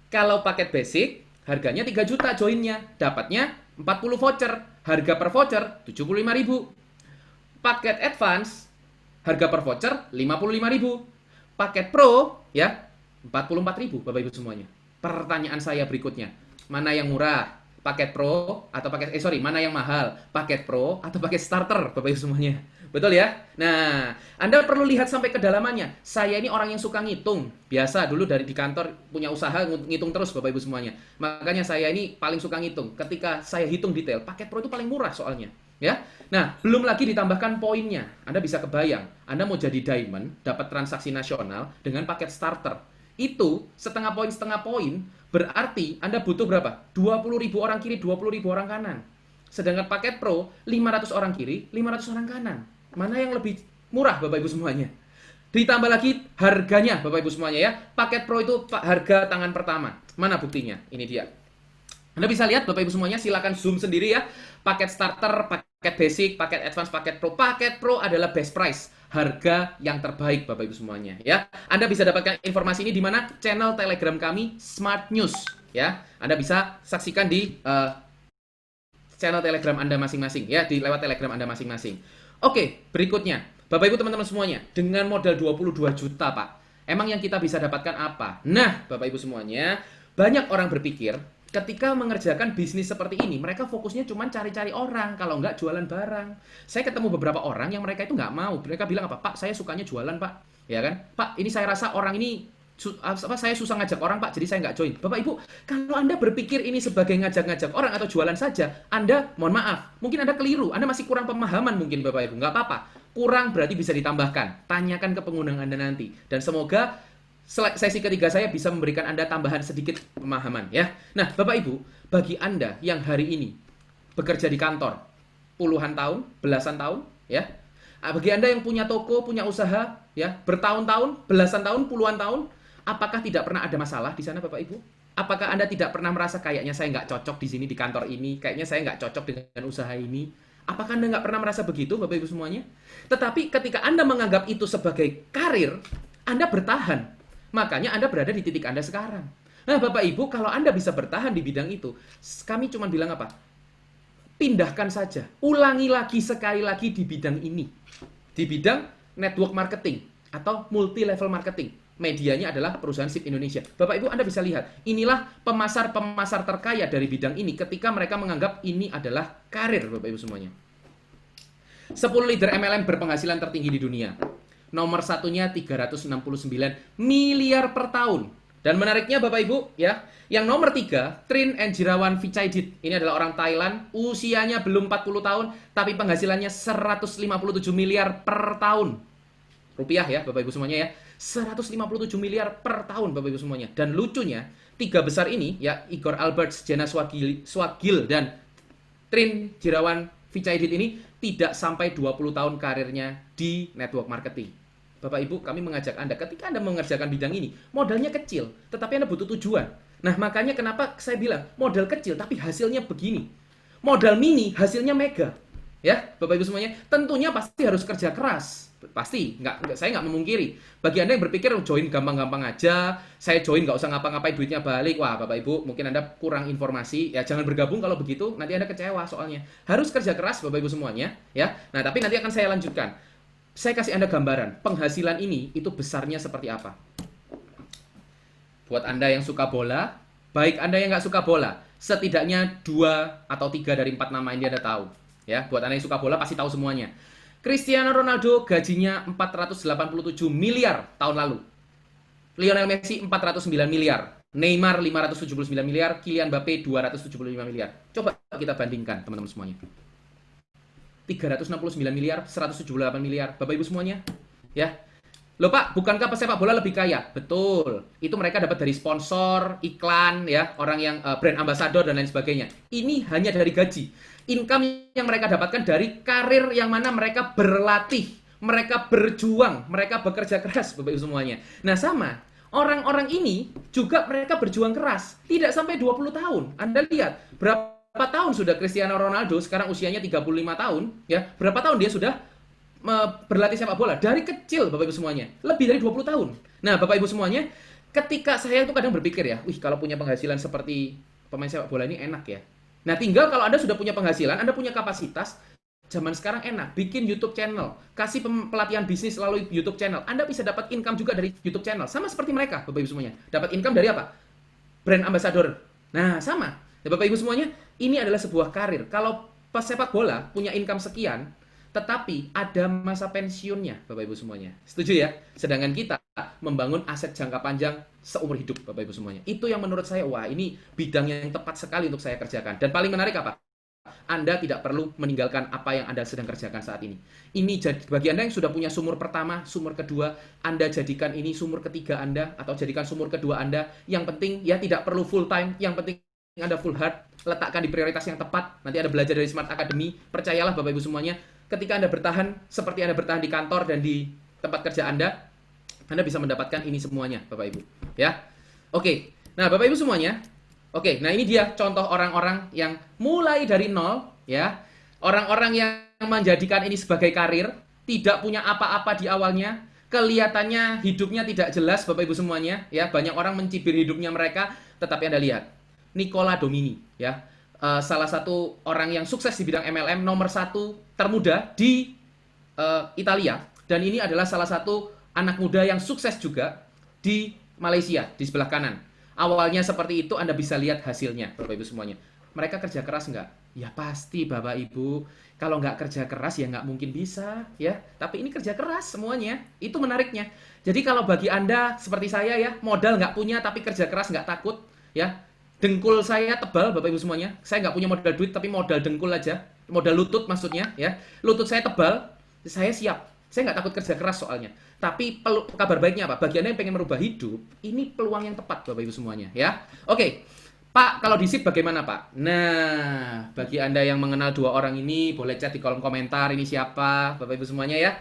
Kalau paket basic, harganya 3 juta joinnya. Dapatnya 40 voucher. Harga per voucher 75 ribu. Paket advance, harga per voucher 55 ribu. Paket pro ya 44 ribu Bapak Ibu semuanya. Pertanyaan saya berikutnya, mana yang murah? Paket pro atau mana yang mahal? Paket pro atau paket starter Bapak Ibu semuanya? Betul ya? Nah, Anda perlu lihat sampai kedalamannya. Saya ini orang yang suka ngitung. Biasa dulu dari di kantor punya usaha ngitung terus Bapak Ibu semuanya. Makanya saya ini paling suka ngitung. Ketika saya hitung detail, paket pro itu paling murah soalnya. Ya. Nah, belum lagi ditambahkan poinnya. Anda bisa kebayang, Anda mau jadi diamond, dapat transaksi nasional dengan paket starter. Itu setengah poin berarti Anda butuh berapa? 20.000 orang kiri, 20.000 orang kanan. Sedangkan paket Pro 500 orang kiri, 500 orang kanan. Mana yang lebih murah Bapak Ibu semuanya? Ditambah lagi harganya Bapak Ibu semuanya ya. Paket Pro itu harga tangan pertama. Mana buktinya? Ini dia. Anda bisa lihat Bapak Ibu semuanya, silakan zoom sendiri ya. Paket starter, paket basic, paket advance, paket pro. Paket pro adalah best price, harga yang terbaik Bapak Ibu semuanya ya. Anda bisa dapatkan informasi ini di mana? Channel Telegram kami Smart News ya. Anda bisa saksikan di channel Telegram Anda masing-masing ya, di lewat Telegram Anda masing-masing. Oke, berikutnya. Bapak Ibu teman-teman semuanya, dengan modal 22 juta, Pak. Emang yang kita bisa dapatkan apa? Nah, Bapak Ibu semuanya, banyak orang berpikir ketika mengerjakan bisnis seperti ini, mereka fokusnya cuma cari-cari orang, kalau nggak jualan barang. Saya ketemu beberapa orang yang mereka itu nggak mau. Mereka bilang apa? Pak, saya sukanya jualan, Pak. Ya kan? Pak, ini saya rasa orang ini saya susah ngajak orang, Pak, jadi saya nggak join. Bapak Ibu, kalau Anda berpikir ini sebagai ngajak-ngajak orang atau jualan saja, Anda, mohon maaf, mungkin Anda keliru. Anda masih kurang pemahaman mungkin, Bapak Ibu. Nggak apa-apa. Kurang berarti bisa ditambahkan. Tanyakan ke pengguna Anda nanti. Dan semoga sesi ketiga saya bisa memberikan Anda tambahan sedikit pemahaman ya. Nah, Bapak Ibu, bagi Anda yang hari ini bekerja di kantor puluhan tahun, belasan tahun ya. Bagi Anda yang punya toko, punya usaha ya, bertahun-tahun, belasan tahun, puluhan tahun, apakah tidak pernah ada masalah di sana Bapak Ibu? Apakah Anda tidak pernah merasa kayaknya saya nggak cocok di sini di kantor ini, kayaknya saya nggak cocok dengan usaha ini? Apakah Anda nggak pernah merasa begitu Bapak Ibu semuanya? Tetapi ketika Anda menganggap itu sebagai karir, Anda bertahan. Makanya Anda berada di titik Anda sekarang. Nah, Bapak Ibu, kalau Anda bisa bertahan di bidang itu, kami cuma bilang apa? Pindahkan saja. Ulangi lagi sekali lagi di bidang ini. Di bidang network marketing atau multi level marketing. Medianya adalah perusahaan SIP Indonesia. Bapak Ibu, Anda bisa lihat. Inilah pemasar-pemasar terkaya dari bidang ini ketika mereka menganggap ini adalah karir, Bapak Ibu semuanya. 10 leader MLM berpenghasilan tertinggi di dunia. Nomor satunya 369 miliar per tahun. Dan menariknya Bapak Ibu, ya, yang nomor 3, Trin Enjirawan Vichaidit. Ini adalah orang Thailand, usianya belum 40 tahun, tapi penghasilannya 157 miliar per tahun. Rupiah ya, Bapak Ibu semuanya ya. 157 miliar per tahun, Bapak Ibu semuanya. Dan lucunya, 3 besar ini, ya, Igor Alberts, Jana Swagil, dan Trin Jirawan Vichaidit ini tidak sampai 20 tahun karirnya di network marketing. Bapak Ibu, kami mengajak Anda, ketika Anda mengerjakan bidang ini, modalnya kecil, tetapi Anda butuh tujuan. Nah, makanya kenapa saya bilang, modal kecil, tapi hasilnya begini. Modal mini, hasilnya mega. Ya, Bapak Ibu semuanya, tentunya pasti harus kerja keras. Pasti, saya nggak memungkiri. Bagi Anda yang berpikir, join gampang-gampang aja, saya join nggak usah ngapa-ngapain, duitnya balik. Wah, Bapak Ibu, mungkin Anda kurang informasi. Ya, jangan bergabung kalau begitu, nanti Anda kecewa soalnya. Harus kerja keras, Bapak Ibu semuanya. Ya, nah tapi nanti akan saya lanjutkan. Saya kasih Anda gambaran, penghasilan ini itu besarnya seperti apa. Buat Anda yang suka bola, baik Anda yang nggak suka bola, setidaknya 2 atau 3 dari 4 nama ini Anda tahu. Ya, buat Anda yang suka bola pasti tahu semuanya. Cristiano Ronaldo gajinya 487 miliar tahun lalu. Lionel Messi 409 miliar. Neymar 579 miliar, Kylian Mbappe 275 miliar. Coba kita bandingkan teman-teman semuanya. 369 miliar, 178 miliar. Bapak Ibu semuanya, ya. Loh Pak, bukankah pesepak bola lebih kaya? Betul. Itu mereka dapat dari sponsor, iklan, ya, orang yang brand ambassador dan lain sebagainya. Ini hanya dari gaji. Income yang mereka dapatkan dari karir yang mana mereka berlatih, mereka berjuang, mereka bekerja keras, Bapak Ibu semuanya. Nah, sama. Orang-orang ini juga mereka berjuang keras. Tidak sampai 20 tahun. Anda lihat, berapa tahun sudah Cristiano Ronaldo, sekarang usianya 35 tahun, ya. Berapa tahun dia sudah berlatih sepak bola? Dari kecil, Bapak Ibu semuanya. Lebih dari 20 tahun. Nah, Bapak Ibu semuanya, ketika saya tuh kadang berpikir ya, wih, kalau punya penghasilan seperti pemain sepak bola ini enak ya. Nah, tinggal kalau Anda sudah punya penghasilan, Anda punya kapasitas, zaman sekarang enak, bikin YouTube channel, kasih pelatihan bisnis melalui YouTube channel. Anda bisa dapat income juga dari YouTube channel. Sama seperti mereka, Bapak Ibu semuanya. Dapat income dari apa? Brand ambassador. Nah, sama. Ya, Bapak Ibu semuanya, ini adalah sebuah karir. Kalau pesepak bola punya income sekian, tetapi ada masa pensiunnya, Bapak Ibu semuanya. Setuju ya? Sedangkan kita membangun aset jangka panjang seumur hidup, Bapak Ibu semuanya. Itu yang menurut saya, wah, ini bidang yang tepat sekali untuk saya kerjakan. Dan paling menarik apa? Anda tidak perlu meninggalkan apa yang Anda sedang kerjakan saat ini. Ini bagi Anda yang sudah punya sumur pertama, sumur kedua, Anda jadikan ini sumur ketiga Anda, atau jadikan sumur kedua Anda. Yang penting, ya tidak perlu full time, yang penting Anda full hard, letakkan di prioritas yang tepat. Nanti Anda belajar dari Smart Academy. Percayalah Bapak Ibu semuanya, ketika Anda bertahan, seperti Anda bertahan di kantor dan di tempat kerja Anda bisa mendapatkan ini semuanya, Bapak Ibu. Ya, oke. Nah, Bapak Ibu semuanya, oke. Nah, ini dia contoh orang-orang yang mulai dari nol, ya. Orang-orang yang menjadikan ini sebagai karir, tidak punya apa-apa di awalnya, kelihatannya hidupnya tidak jelas, Bapak Ibu semuanya. Ya, banyak orang mencibir hidupnya mereka, tetapi Anda lihat, Nicola Domini, ya, salah satu orang yang sukses di bidang MLM, nomor 1 termuda di Italia, dan ini adalah salah satu anak muda yang sukses juga di Malaysia, di sebelah kanan. Awalnya seperti itu, Anda bisa lihat hasilnya, Bapak Ibu semuanya. Mereka kerja keras nggak? Ya pasti, Bapak Ibu. Kalau nggak kerja keras, ya nggak mungkin bisa, ya. Tapi ini kerja keras semuanya. Itu menariknya. Jadi kalau bagi Anda, seperti saya ya, modal nggak punya, tapi kerja keras nggak takut, ya. Dengkul saya tebal, Bapak Ibu semuanya. Saya nggak punya modal duit, tapi modal dengkul aja. Modal lutut maksudnya, ya. Lutut saya tebal, saya siap. Saya nggak takut kerja keras soalnya. Tapi kabar baiknya apa? Bagi Anda yang pengen merubah hidup, ini peluang yang tepat Bapak Ibu semuanya, ya. Oke. Pak, kalau di SIP bagaimana Pak? Nah, bagi Anda yang mengenal dua orang ini, boleh chat di kolom komentar ini siapa, Bapak Ibu semuanya ya.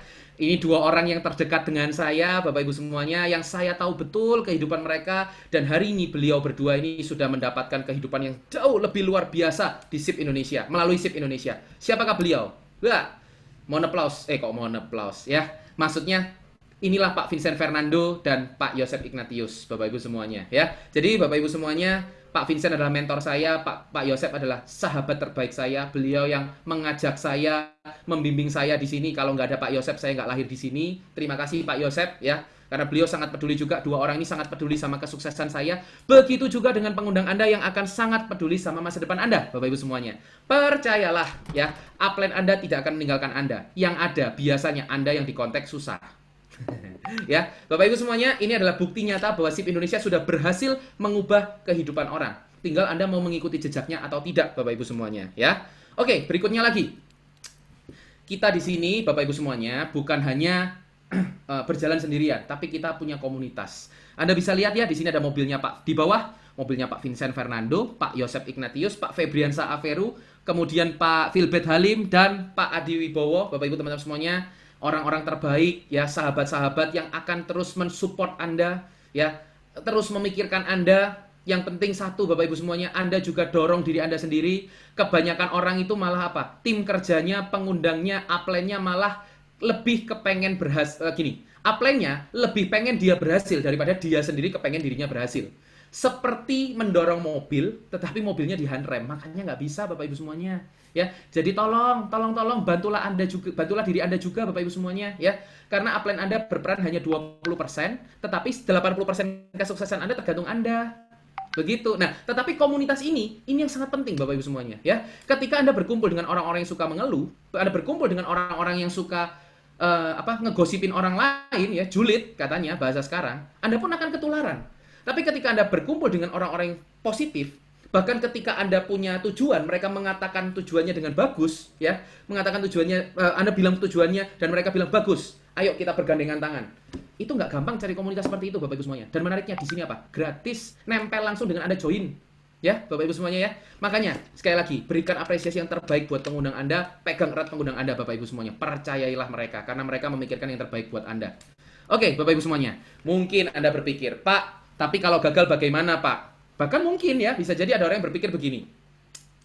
Ini dua orang yang terdekat dengan saya, Bapak Ibu semuanya, yang saya tahu betul kehidupan mereka. Dan hari ini beliau berdua ini sudah mendapatkan kehidupan yang jauh lebih luar biasa di SIP Indonesia, melalui SIP Indonesia. Siapakah beliau? Wah, mohon aplaus, mohon aplaus ya. Maksudnya inilah Pak Vincent Fernando dan Pak Yosef Ignatius, Bapak Ibu semuanya ya. Jadi Bapak Ibu semuanya, Pak Vincent adalah mentor saya, Pak Yosef adalah sahabat terbaik saya. Beliau yang mengajak saya, membimbing saya di sini. Kalau nggak ada Pak Yosef, saya nggak lahir di sini. Terima kasih Pak Yosef ya. Karena beliau sangat peduli juga, dua orang ini sangat peduli sama kesuksesan saya. Begitu juga dengan pengundang Anda yang akan sangat peduli sama masa depan Anda, Bapak Ibu semuanya. Percayalah ya, upline Anda tidak akan meninggalkan Anda. Yang ada biasanya Anda yang dikontak susah. Ya, Bapak Ibu semuanya, ini adalah bukti nyata bahwa SIP Indonesia sudah berhasil mengubah kehidupan orang. Tinggal Anda mau mengikuti jejaknya atau tidak, Bapak Ibu semuanya, ya. Oke, berikutnya lagi. Kita di sini, Bapak Ibu semuanya, bukan hanya berjalan sendirian, tapi kita punya komunitas. Anda bisa lihat ya, di sini ada mobilnya Pak, di bawah mobilnya Pak Vincent Fernando, Pak Yosef Ignatius, Pak Febriansa Averu, kemudian Pak Philbert Halim, dan Pak Adi Wibowo. Bapak Ibu teman-teman semuanya, orang-orang terbaik ya, sahabat-sahabat yang akan terus mensupport Anda ya, terus memikirkan Anda. Yang penting satu Bapak Ibu semuanya, Anda juga dorong diri Anda sendiri. Kebanyakan orang itu malah apa? Tim kerjanya, pengundangnya, upline-nya malah lebih kepengen berhasil gini. Upline-nya lebih pengen dia berhasil daripada dia sendiri kepengen dirinya berhasil. Seperti mendorong mobil, tetapi mobilnya dihandrem. Makanya nggak bisa Bapak Ibu semuanya. Ya, jadi tolong bantulah Anda juga, bantulah diri Anda juga Bapak Ibu semuanya ya. Karena upline Anda berperan hanya 20%, tetapi 80% kesuksesan Anda tergantung Anda. Begitu. Nah, tetapi komunitas ini yang sangat penting Bapak Ibu semuanya ya. Ketika Anda berkumpul dengan orang-orang yang suka mengeluh, Anda berkumpul dengan orang-orang yang suka ngegosipin orang lain ya, julid katanya bahasa sekarang, Anda pun akan ketularan. Tapi ketika Anda berkumpul dengan orang-orang yang positif, bahkan ketika Anda punya tujuan, mereka mengatakan tujuannya dengan bagus, ya, mengatakan tujuannya, Anda bilang tujuannya, dan mereka bilang bagus, ayo kita bergandengan tangan. Itu nggak gampang cari komunitas seperti itu, Bapak Ibu semuanya. Dan menariknya di sini apa? Gratis, nempel langsung dengan Anda join, ya, Bapak Ibu semuanya ya. Makanya sekali lagi berikan apresiasi yang terbaik buat pengundang Anda, pegang erat pengundang Anda, Bapak Ibu semuanya. Percayailah mereka, karena mereka memikirkan yang terbaik buat Anda. Oke, Bapak Ibu semuanya. Mungkin Anda berpikir, Pak, tapi kalau gagal bagaimana Pak? Bahkan mungkin ya, bisa jadi ada orang yang berpikir begini.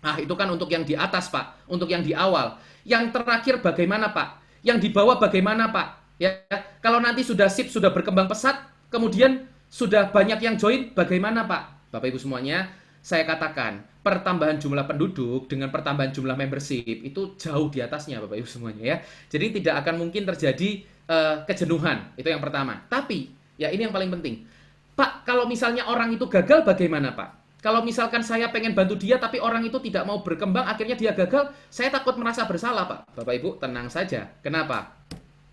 Ah, itu kan untuk yang di atas Pak, untuk yang di awal. Yang terakhir bagaimana Pak? Yang di bawah bagaimana Pak? Ya, kalau nanti sudah SIP, sudah berkembang pesat, kemudian sudah banyak yang join, bagaimana Pak? Bapak Ibu semuanya, saya katakan, pertambahan jumlah penduduk dengan pertambahan jumlah membership itu jauh di atasnya Bapak Ibu semuanya ya. Jadi tidak akan mungkin terjadi kejenuhan, itu yang pertama. Tapi, ya ini yang paling penting. Pak, kalau misalnya orang itu gagal bagaimana Pak? Kalau misalkan saya pengen bantu dia tapi orang itu tidak mau berkembang, akhirnya dia gagal, saya takut merasa bersalah Pak. Bapak Ibu tenang saja. Kenapa?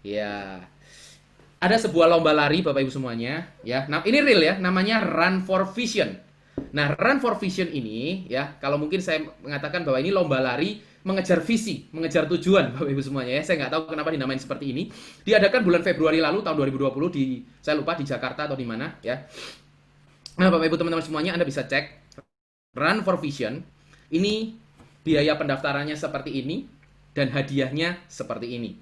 Ya, ada sebuah lomba lari Bapak Ibu semuanya ya. Nah, ini real ya, namanya Run for Vision. Nah, Run for Vision ini ya, kalau mungkin saya mengatakan bahwa ini lomba lari mengejar visi, mengejar tujuan Bapak Ibu semuanya ya. Saya nggak tahu kenapa dinamain seperti ini. Diadakan bulan Februari lalu tahun 2020 di, saya lupa, di Jakarta atau di mana ya. Nah, Bapak Ibu teman-teman semuanya, Anda bisa cek Run for Vision. Ini biaya pendaftarannya seperti ini dan hadiahnya seperti ini.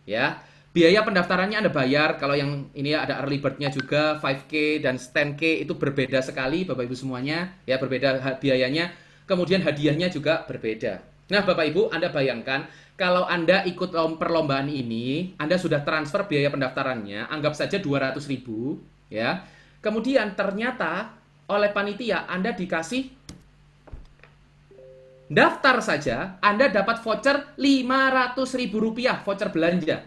Ya. Biaya pendaftarannya Anda bayar, kalau yang ini ada early bird-nya juga 5K dan 10K itu berbeda sekali Bapak Ibu semuanya, ya berbeda biayanya. Kemudian hadiahnya juga berbeda. Nah, Bapak Ibu, Anda bayangkan kalau Anda ikut perlombaan ini, Anda sudah transfer biaya pendaftarannya, anggap saja 200.000 ya. Kemudian ternyata oleh panitia Anda dikasih daftar saja, Anda dapat voucher Rp500.000, voucher belanja.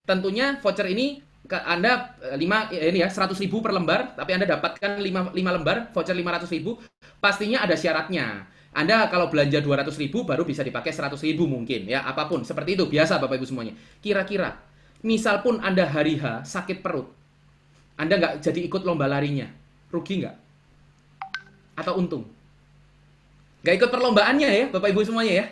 Tentunya voucher ini Anda 100.000 per lembar, tapi Anda dapatkan 5 lembar voucher 500.000. Pastinya ada syaratnya. Anda kalau belanja 200.000 baru bisa dipakai 100.000 mungkin ya, apapun seperti itu, biasa Bapak Ibu semuanya. Kira-kira misal pun Anda hari H sakit perut, Anda nggak jadi ikut lomba larinya, rugi nggak? Atau untung? Nggak ikut perlombaannya ya Bapak Ibu semuanya ya.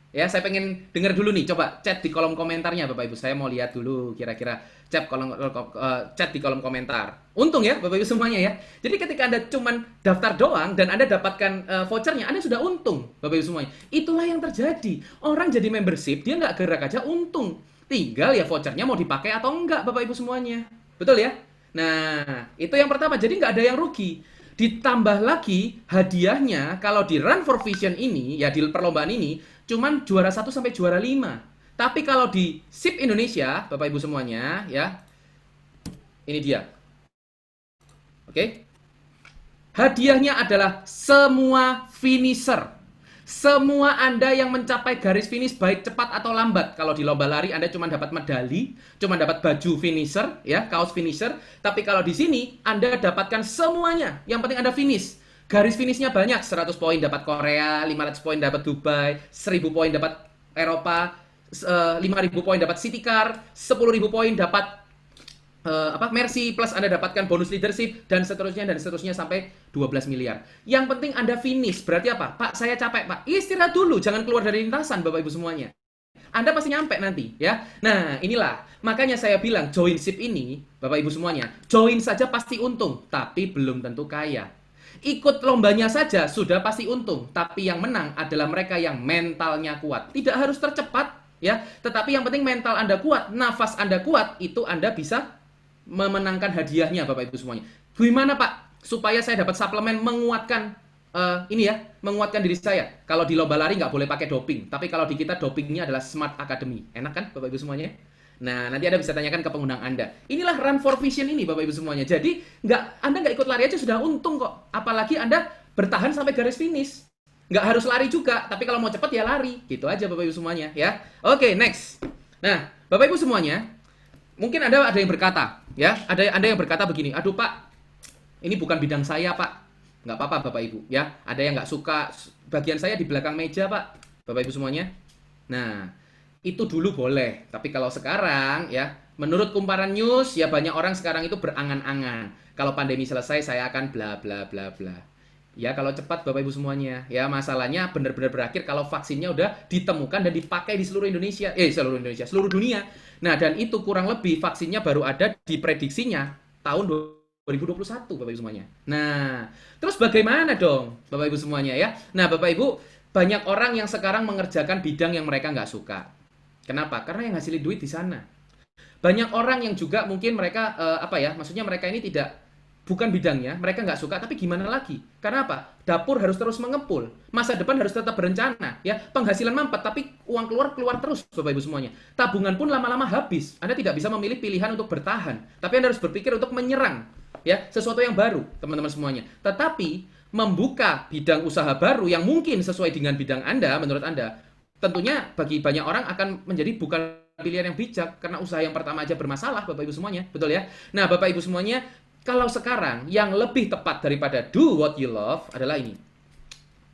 Ya, saya pengen dengar dulu nih, coba chat di kolom komentarnya Bapak Ibu. Saya mau lihat dulu kira-kira chat di kolom komentar. Untung ya Bapak Ibu semuanya ya. Jadi ketika Anda cuman daftar doang dan Anda dapatkan vouchernya, Anda sudah untung Bapak Ibu semuanya. Itulah yang terjadi. Orang jadi membership, dia nggak gerak aja untung. Tinggal ya vouchernya mau dipakai atau enggak Bapak Ibu semuanya. Betul ya? Nah, itu yang pertama. Jadi nggak ada yang rugi. Ditambah lagi hadiahnya kalau di Run for Vision ini, ya di perlombaan ini, cuman juara 1 sampai juara 5. Tapi kalau di SIP Indonesia, Bapak Ibu semuanya, ya, ini dia. Oke. Hadiahnya adalah semua finisher. Semua Anda yang mencapai garis finish baik cepat atau lambat. Kalau di lomba lari Anda cuma dapat medali, cuma dapat baju finisher, ya, kaos finisher. Tapi kalau di sini Anda dapatkan semuanya. Yang penting Anda finish. Garis finishnya banyak, 100 poin dapat Korea, 500 poin dapat Dubai, 1000 poin dapat Eropa, 5000 poin dapat City Car, 10.000 poin dapat Mercy, plus Anda dapatkan bonus leadership dan seterusnya sampai 12 miliar. Yang penting Anda finish. Berarti apa? Pak, saya capek, Pak. Istirahat dulu, jangan keluar dari lintasan Bapak Ibu semuanya. Anda pasti nyampe nanti, ya. Nah, inilah makanya saya bilang join SIP ini, Bapak Ibu semuanya, join saja pasti untung, tapi belum tentu kaya. Ikut lombanya saja sudah pasti untung, tapi yang menang adalah mereka yang mentalnya kuat. Tidak harus tercepat, ya, tetapi yang penting mental Anda kuat, nafas Anda kuat, itu Anda bisa memenangkan hadiahnya Bapak Ibu semuanya. Gimana Pak? Supaya saya dapat suplemen menguatkan menguatkan diri saya. Kalau di lomba lari nggak boleh pakai doping, tapi kalau di kita dopingnya adalah Smart Academy. Enak kan Bapak Ibu semuanya? Nah, nanti Anda bisa tanyakan ke pengundang Anda. Inilah Run for Vision ini Bapak Ibu semuanya. Jadi Anda nggak ikut lari aja sudah untung kok. Apalagi Anda bertahan sampai garis finish. Nggak harus lari juga, tapi kalau mau cepat ya lari. Gitu aja Bapak Ibu semuanya ya. Oke, next. Nah, Bapak Ibu semuanya, mungkin ada yang berkata, ya, ada yang berkata begini, aduh Pak, ini bukan bidang saya Pak. Nggak apa-apa Bapak Ibu, ya. Ada yang nggak suka bagian saya di belakang meja Pak, Bapak Ibu semuanya. Nah, itu dulu boleh, tapi kalau sekarang, ya, menurut Kumparan News, ya banyak orang sekarang itu berangan-angan. Kalau pandemi selesai, saya akan bla bla bla bla. Ya, kalau cepat Bapak Ibu semuanya. Ya, masalahnya benar-benar berakhir kalau vaksinnya udah ditemukan dan dipakai di seluruh seluruh dunia. Nah, dan itu kurang lebih vaksinnya baru ada di prediksinya tahun 2021 Bapak Ibu semuanya. Nah, terus bagaimana dong Bapak Ibu semuanya ya? Nah, Bapak Ibu, banyak orang yang sekarang mengerjakan bidang yang mereka nggak suka. Kenapa? Karena yang ngasilin duit di sana. Banyak orang yang juga mungkin mereka maksudnya mereka ini bukan bidangnya, mereka nggak suka, tapi gimana lagi? Karena apa? Dapur harus terus mengepul, masa depan harus tetap berencana, ya. Penghasilan mampet, tapi uang keluar terus, Bapak Ibu semuanya. Tabungan pun lama-lama habis. Anda tidak bisa memilih pilihan untuk bertahan, tapi Anda harus berpikir untuk menyerang, ya, sesuatu yang baru, teman-teman semuanya. Tetapi membuka bidang usaha baru yang mungkin sesuai dengan bidang Anda, menurut Anda, tentunya bagi banyak orang akan menjadi bukan pilihan yang bijak karena usaha yang pertama aja bermasalah, Bapak Ibu semuanya, betul ya? Nah, Bapak Ibu semuanya, kalau sekarang yang lebih tepat daripada do what you love adalah ini.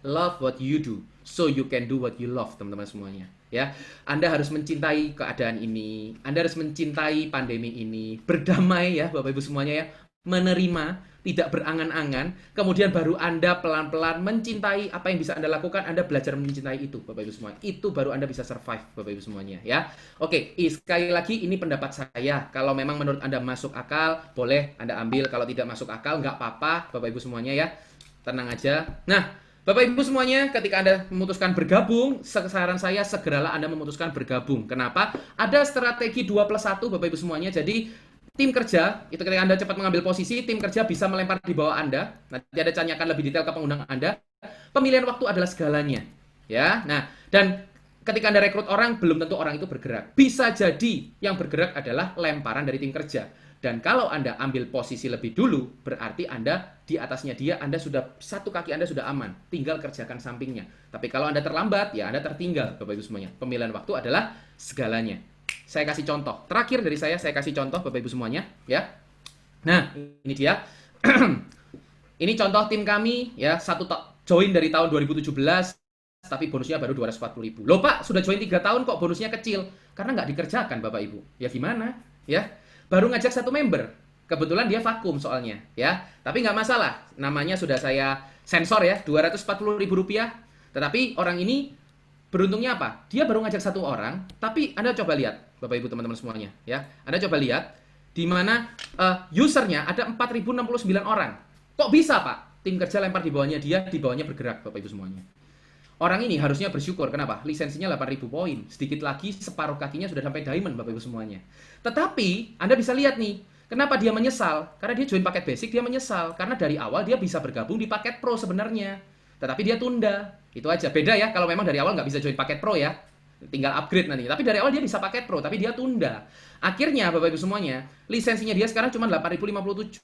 Love what you do, so you can do what you love, teman-teman semuanya. Ya, Anda harus mencintai keadaan ini, Anda harus mencintai pandemi ini, berdamai ya Bapak Ibu semuanya ya. menerima, tidak berangan-angan, kemudian baru Anda pelan-pelan mencintai apa yang bisa Anda lakukan, Anda belajar mencintai itu, Bapak Ibu semua. Itu baru Anda bisa survive, Bapak Ibu semuanya, ya. Oke, sekali lagi ini pendapat saya. Kalau memang menurut Anda masuk akal, boleh Anda ambil. Kalau tidak masuk akal, nggak apa-apa, Bapak Ibu semuanya, ya. Tenang aja. Nah, Bapak Ibu semuanya, ketika Anda memutuskan bergabung, saran saya segeralah Anda memutuskan bergabung. Kenapa? Ada strategi 2+1, Bapak Ibu semuanya. Jadi tim kerja, itu ketika Anda cepat mengambil posisi, tim kerja bisa melempar di bawah Anda. Nanti ada tanyakan lebih detail ke pengundang Anda. Pemilihan waktu adalah segalanya. Ya, nah, dan ketika Anda rekrut orang, belum tentu orang itu bergerak. Bisa jadi yang bergerak adalah lemparan dari tim kerja. Dan kalau Anda ambil posisi lebih dulu, berarti Anda di atasnya dia, Anda sudah, satu kaki Anda sudah aman. Tinggal kerjakan sampingnya. Tapi kalau Anda terlambat, ya Anda tertinggal, Bapak Ibu semuanya. Pemilihan waktu adalah segalanya. Saya kasih contoh. Terakhir dari saya kasih contoh Bapak Ibu semuanya, ya. Nah, ini dia. Ini contoh tim kami, ya. Join dari tahun 2017, tapi bonusnya baru 240.000. Loh Pak, sudah join 3 tahun kok bonusnya kecil? Karena nggak dikerjakan Bapak Ibu. Ya gimana? Ya, baru ngajak 1 member. Kebetulan dia vakum soalnya, ya. Tapi nggak masalah. Namanya sudah saya sensor ya, Rp240.000. Tetapi orang ini beruntungnya apa? Dia baru ngajak 1 orang, tapi Anda coba lihat, Bapak Ibu teman-teman semuanya, ya. Anda coba lihat di mana usernya ada 4.069 orang. Kok bisa, Pak? Tim kerja lempar di bawahnya dia, di bawahnya bergerak, Bapak Ibu semuanya. Orang ini harusnya bersyukur. Kenapa? Lisensinya 8.000 poin. Sedikit lagi separuh kakinya sudah sampai diamond, Bapak Ibu semuanya. Tetapi Anda bisa lihat nih, kenapa dia menyesal? Karena dia join paket basic, dia menyesal. Karena dari awal dia bisa bergabung di paket pro sebenarnya. Tetapi dia tunda. Itu aja. Beda ya kalau memang dari awal nggak bisa join paket pro ya. Tinggal upgrade nanti. Tapi dari awal dia bisa paket pro, tapi dia tunda. Akhirnya Bapak Ibu semuanya, lisensinya dia sekarang cuma 8.057.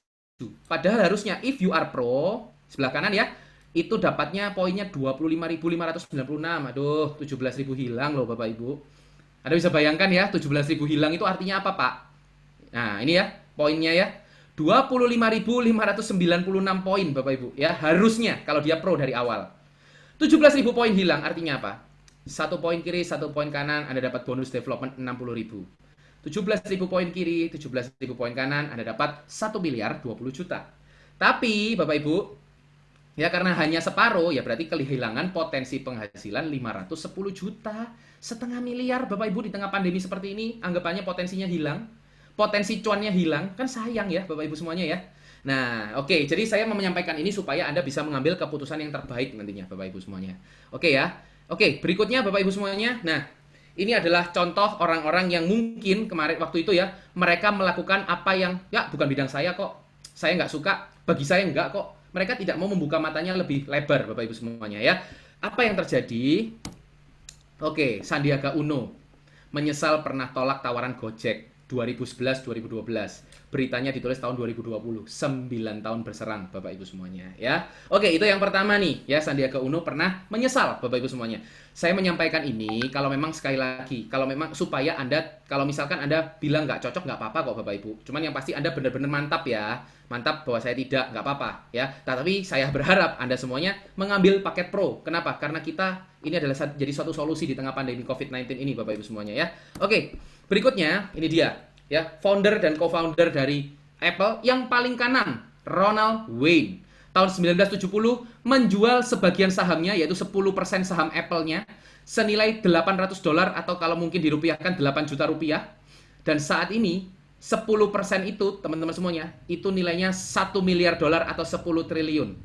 Padahal harusnya if you are pro, sebelah kanan ya, itu dapatnya poinnya 25.596. Aduh, 17.000 hilang loh Bapak Ibu. Anda bisa bayangkan ya, 17.000 hilang itu artinya apa, Pak? Nah, ini ya, poinnya ya. 25.596 poin Bapak Ibu ya, harusnya kalau dia pro dari awal. 17.000 poin hilang artinya apa? 1 poin kiri, 1 poin kanan, Anda dapat bonus development 60.000. 17.000 poin kiri, 17.000 poin kanan, Anda dapat 1 miliar 20 juta. Tapi Bapak Ibu, ya karena hanya separuh, ya berarti kehilangan potensi penghasilan 510 juta. Setengah miliar Bapak Ibu di tengah pandemi seperti ini, anggapannya potensinya hilang. Potensi cuannya hilang, kan sayang ya Bapak Ibu semuanya ya. Nah, oke, jadi saya mau menyampaikan ini supaya Anda bisa mengambil keputusan yang terbaik nantinya Bapak Ibu semuanya. Oke ya. Oke, berikutnya Bapak Ibu semuanya. Nah, ini adalah contoh orang-orang yang mungkin kemarin waktu itu ya, mereka melakukan apa yang, ya bukan bidang saya kok. Saya nggak suka, bagi saya nggak kok. Mereka tidak mau membuka matanya lebih lebar Bapak Ibu semuanya ya. Apa yang terjadi? Oke, Sandiaga Uno menyesal pernah tolak tawaran Gojek 2011-2012. Beritanya ditulis tahun 2020. 9 tahun berserang Bapak Ibu semuanya ya. Oke, itu yang pertama nih ya, Sandiaga Uno pernah menyesal Bapak Ibu semuanya. Saya menyampaikan ini kalau memang sekali lagi, kalau memang supaya Anda, kalau misalkan Anda bilang nggak cocok, nggak apa-apa kok Bapak Ibu. Cuman yang pasti Anda benar-benar mantap ya. Mantap bahwa saya tidak, nggak apa-apa ya. Tapi saya berharap Anda semuanya mengambil paket pro. Kenapa? Karena kita ini adalah jadi suatu solusi di tengah pandemi COVID-19 ini Bapak Ibu semuanya ya. Oke, berikutnya ini dia ya, founder dan co-founder dari Apple yang paling kanan, Ronald Wayne. Tahun 1970 menjual sebagian sahamnya, yaitu 10% saham Apple-nya senilai $800 atau kalau mungkin dirupiahkan 8 juta rupiah. Dan saat ini 10% itu teman-teman semuanya itu nilainya $1 miliar atau 10 triliun.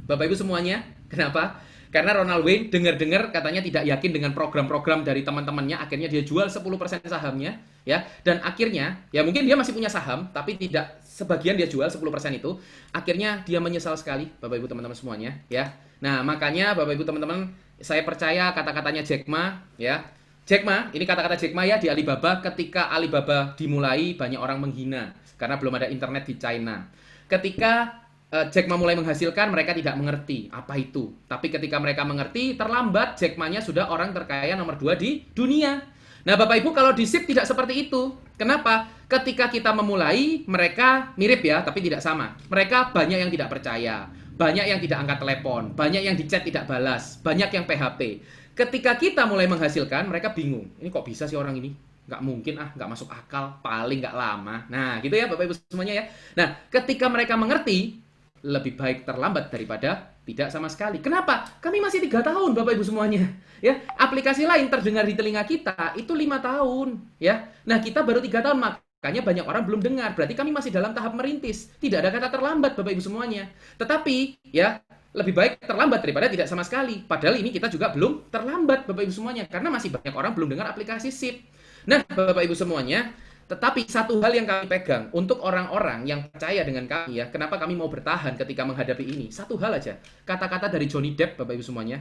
Bapak Ibu semuanya, kenapa? Karena Ronald Wayne dengar-dengar katanya tidak yakin dengan program-program dari teman-temannya, akhirnya dia jual 10% sahamnya ya. Dan akhirnya ya mungkin dia masih punya saham tapi tidak sebagian dia jual 10% itu. Akhirnya dia menyesal sekali Bapak Ibu teman-teman semuanya ya. Nah, makanya Bapak Ibu teman-teman, saya percaya kata-katanya Jack Ma ya. Jack Ma, ini kata-kata Jack Ma ya di Alibaba, ketika Alibaba dimulai banyak orang menghina karena belum ada internet di China. Ketika Jack Ma mulai menghasilkan, mereka tidak mengerti apa itu. Tapi ketika mereka mengerti, terlambat. Jack Ma-nya sudah orang terkaya nomor 2 di dunia. Nah, Bapak Ibu, kalau di SIP tidak seperti itu. Kenapa? Ketika kita memulai, mereka mirip ya, tapi tidak sama. Mereka banyak yang tidak percaya, banyak yang tidak angkat telepon, banyak yang di chat tidak balas, banyak yang PHP. Ketika kita mulai menghasilkan, mereka bingung. Ini kok bisa sih orang ini? nggak mungkin nggak masuk akal, paling nggak lama. Nah, gitu ya Bapak Ibu semuanya ya. Nah, ketika mereka mengerti, lebih baik terlambat daripada tidak sama sekali. Kenapa? Kami masih 3 tahun Bapak Ibu semuanya. Ya, aplikasi lain terdengar di telinga kita itu 5 tahun. Ya, nah kita baru 3 tahun, makanya banyak orang belum dengar. Berarti kami masih dalam tahap merintis. Tidak ada kata terlambat Bapak Ibu semuanya. Tetapi ya lebih baik terlambat daripada tidak sama sekali. Padahal ini kita juga belum terlambat Bapak Ibu semuanya. Karena masih banyak orang belum dengar aplikasi SIP. Nah Bapak Ibu semuanya, tetapi satu hal yang kami pegang untuk orang-orang yang percaya dengan kami ya, kenapa kami mau bertahan ketika menghadapi ini? Satu hal aja, kata-kata dari Johnny Depp Bapak Ibu semuanya.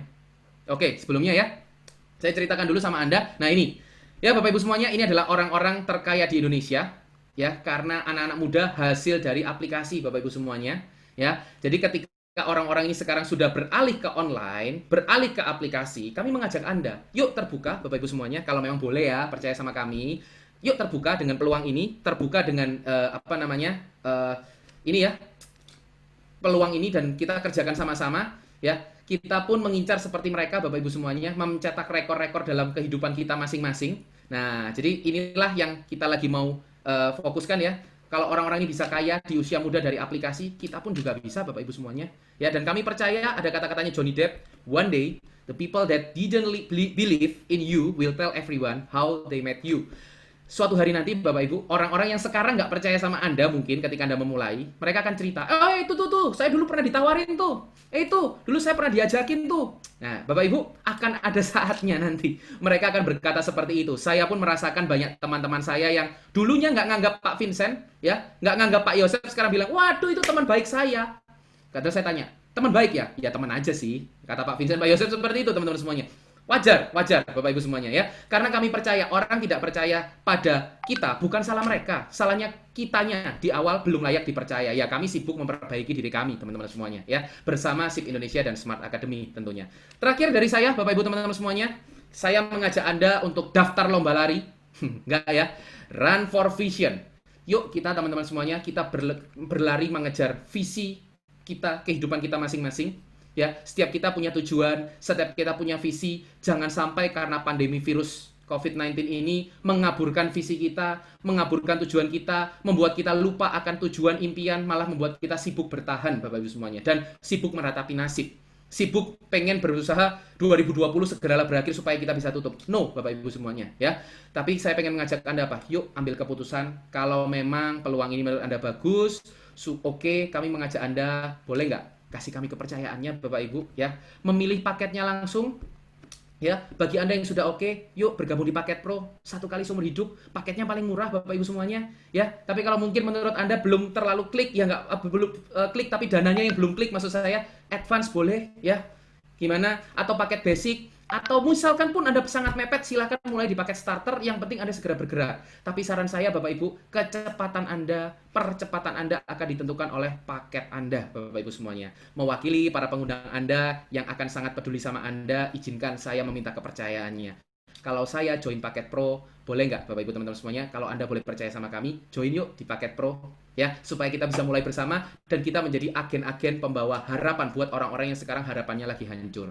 Oke, sebelumnya ya, saya ceritakan dulu sama Anda. Nah ini, ya Bapak Ibu semuanya, ini adalah orang-orang terkaya di Indonesia. Ya, karena anak-anak muda hasil dari aplikasi Bapak Ibu semuanya. Ya, jadi ketika orang-orang ini sekarang sudah beralih ke online, beralih ke aplikasi, kami mengajak Anda, yuk terbuka Bapak Ibu semuanya, kalau memang boleh ya, percaya sama kami. Yuk terbuka dengan peluang ini, terbuka dengan ini ya, peluang ini dan kita kerjakan sama-sama ya. Kita pun mengincar seperti mereka Bapak Ibu semuanya, mencetak rekor-rekor dalam kehidupan kita masing-masing. Nah, jadi inilah yang kita lagi mau fokuskan ya. Kalau orang-orang ini bisa kaya di usia muda dari aplikasi, kita pun juga bisa Bapak Ibu semuanya. Ya, dan kami percaya ada kata-katanya Johnny Depp, one day the people that didn't believe in you will tell everyone how they met you. Suatu hari nanti Bapak Ibu, orang-orang yang sekarang nggak percaya sama Anda mungkin ketika Anda memulai, mereka akan cerita, itu tuh, saya dulu pernah ditawarin tuh, itu, dulu saya pernah diajakin tuh. Nah, Bapak Ibu, akan ada saatnya nanti mereka akan berkata seperti itu. Saya pun merasakan banyak teman-teman saya yang dulunya nggak nganggap Pak Vincent, ya, nggak nganggap Pak Yosef, sekarang bilang, waduh itu teman baik saya. Kata saya tanya, teman baik ya? Ya teman aja sih. Kata Pak Vincent, Pak Yosef seperti itu teman-teman semuanya. Wajar Bapak Ibu semuanya ya. Karena kami percaya orang tidak percaya pada kita bukan salah mereka, salahnya kitanya di awal belum layak dipercaya. Ya kami sibuk memperbaiki diri kami teman-teman semuanya ya, bersama SIP Indonesia dan Smart Academy tentunya. Terakhir dari saya Bapak Ibu teman-teman semuanya, saya mengajak Anda untuk daftar lomba lari. Enggak ya, Run for Vision. Yuk kita teman-teman semuanya, kita berlari mengejar visi kita, kehidupan kita masing-masing. Ya, setiap kita punya tujuan, setiap kita punya visi. Jangan sampai karena pandemi virus COVID-19 ini mengaburkan visi kita, mengaburkan tujuan kita, membuat kita lupa akan tujuan impian, malah membuat kita sibuk bertahan Bapak Ibu semuanya, dan sibuk meratapi nasib. Sibuk pengen berusaha 2020 segeralah berakhir supaya kita bisa tutup. No, Bapak Ibu semuanya ya. Tapi saya pengen mengajak Anda apa? Yuk ambil keputusan. Kalau memang peluang ini menurut Anda bagus, oke, kami mengajak Anda, boleh nggak? Kasih kami kepercayaannya Bapak Ibu ya, memilih paketnya langsung ya. Bagi Anda yang sudah oke, yuk bergabung di paket Pro, 1 kali seumur hidup, paketnya paling murah Bapak Ibu semuanya ya. Tapi kalau mungkin menurut Anda belum terlalu klik ya, nggak belum klik tapi dananya yang belum klik, maksud saya advance boleh ya, gimana, atau paket basic, atau misalkan pun Anda sangat mepet, silahkan mulai di paket starter, yang penting Anda segera bergerak. Tapi saran saya Bapak Ibu, kecepatan Anda, percepatan Anda akan ditentukan oleh paket Anda Bapak Ibu semuanya. Mewakili para pengundang Anda yang akan sangat peduli sama Anda, izinkan saya meminta kepercayaannya. Kalau saya join paket Pro, boleh nggak Bapak Ibu teman-teman semuanya? Kalau Anda boleh percaya sama kami, join yuk di paket Pro ya, supaya kita bisa mulai bersama dan kita menjadi agen-agen pembawa harapan buat orang-orang yang sekarang harapannya lagi hancur.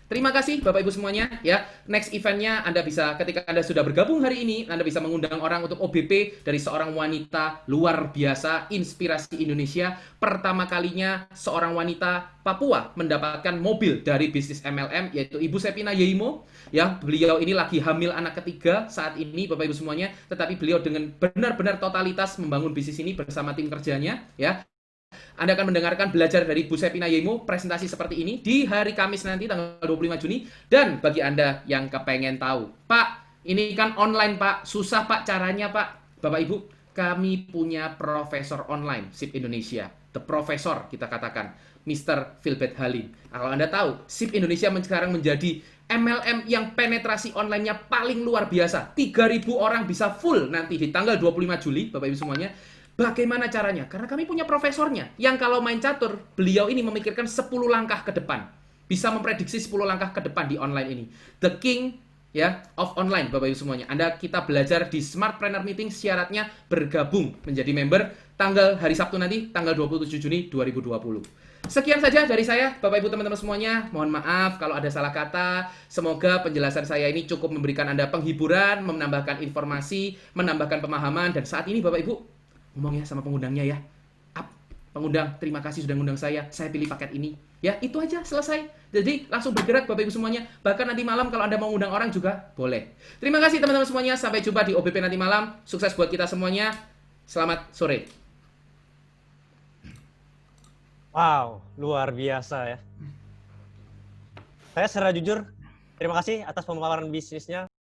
Terima kasih Bapak Ibu semuanya ya. Next eventnya Anda bisa, ketika Anda sudah bergabung hari ini, Anda bisa mengundang orang untuk OBP dari seorang wanita luar biasa, inspirasi Indonesia. Pertama kalinya seorang wanita Papua mendapatkan mobil dari bisnis MLM, yaitu Ibu Sepina Yeimo ya. Beliau ini lagi hamil anak ketiga saat ini Bapak Ibu semuanya, tetapi beliau dengan benar-benar totalitas membangun bisnis ini bersama tim kerjanya ya. Anda akan mendengarkan belajar dari Bu Sepina Yemo presentasi seperti ini di hari Kamis nanti tanggal 25 Juni. Dan bagi Anda yang kepengen tahu, Pak, ini kan online Pak, susah Pak caranya Pak. Bapak Ibu, kami punya profesor online SIP Indonesia, the professor kita katakan, Mr. Philbert Halim. Kalau Anda tahu, SIP Indonesia sekarang menjadi MLM yang penetrasi online-nya paling luar biasa. 3.000 orang bisa full nanti di tanggal 25 Juli, Bapak Ibu semuanya. Bagaimana caranya? Karena kami punya profesornya, yang kalau main catur, beliau ini memikirkan 10 langkah ke depan. Bisa memprediksi 10 langkah ke depan di online ini. The King ya, off online Bapak Ibu semuanya. Kita belajar di Smartpreneur Meeting, syaratnya bergabung menjadi member tanggal hari Sabtu nanti, tanggal 27 Juni 2020. Sekian saja dari saya, Bapak Ibu teman-teman semuanya. Mohon maaf kalau ada salah kata. Semoga penjelasan saya ini cukup memberikan Anda penghiburan, menambahkan informasi, menambahkan pemahaman. Dan saat ini Bapak Ibu, ngomong ya sama pengundangnya ya. Pengundang, terima kasih sudah ngundang saya pilih paket ini. Ya, itu aja, selesai. Jadi, langsung bergerak Bapak Ibu semuanya. Bahkan nanti malam kalau Anda mau ngundang orang juga, boleh. Terima kasih teman-teman semuanya. Sampai jumpa di OBP nanti malam. Sukses buat kita semuanya. Selamat sore. Wow, luar biasa ya. Saya secara jujur, terima kasih atas pemaparan bisnisnya.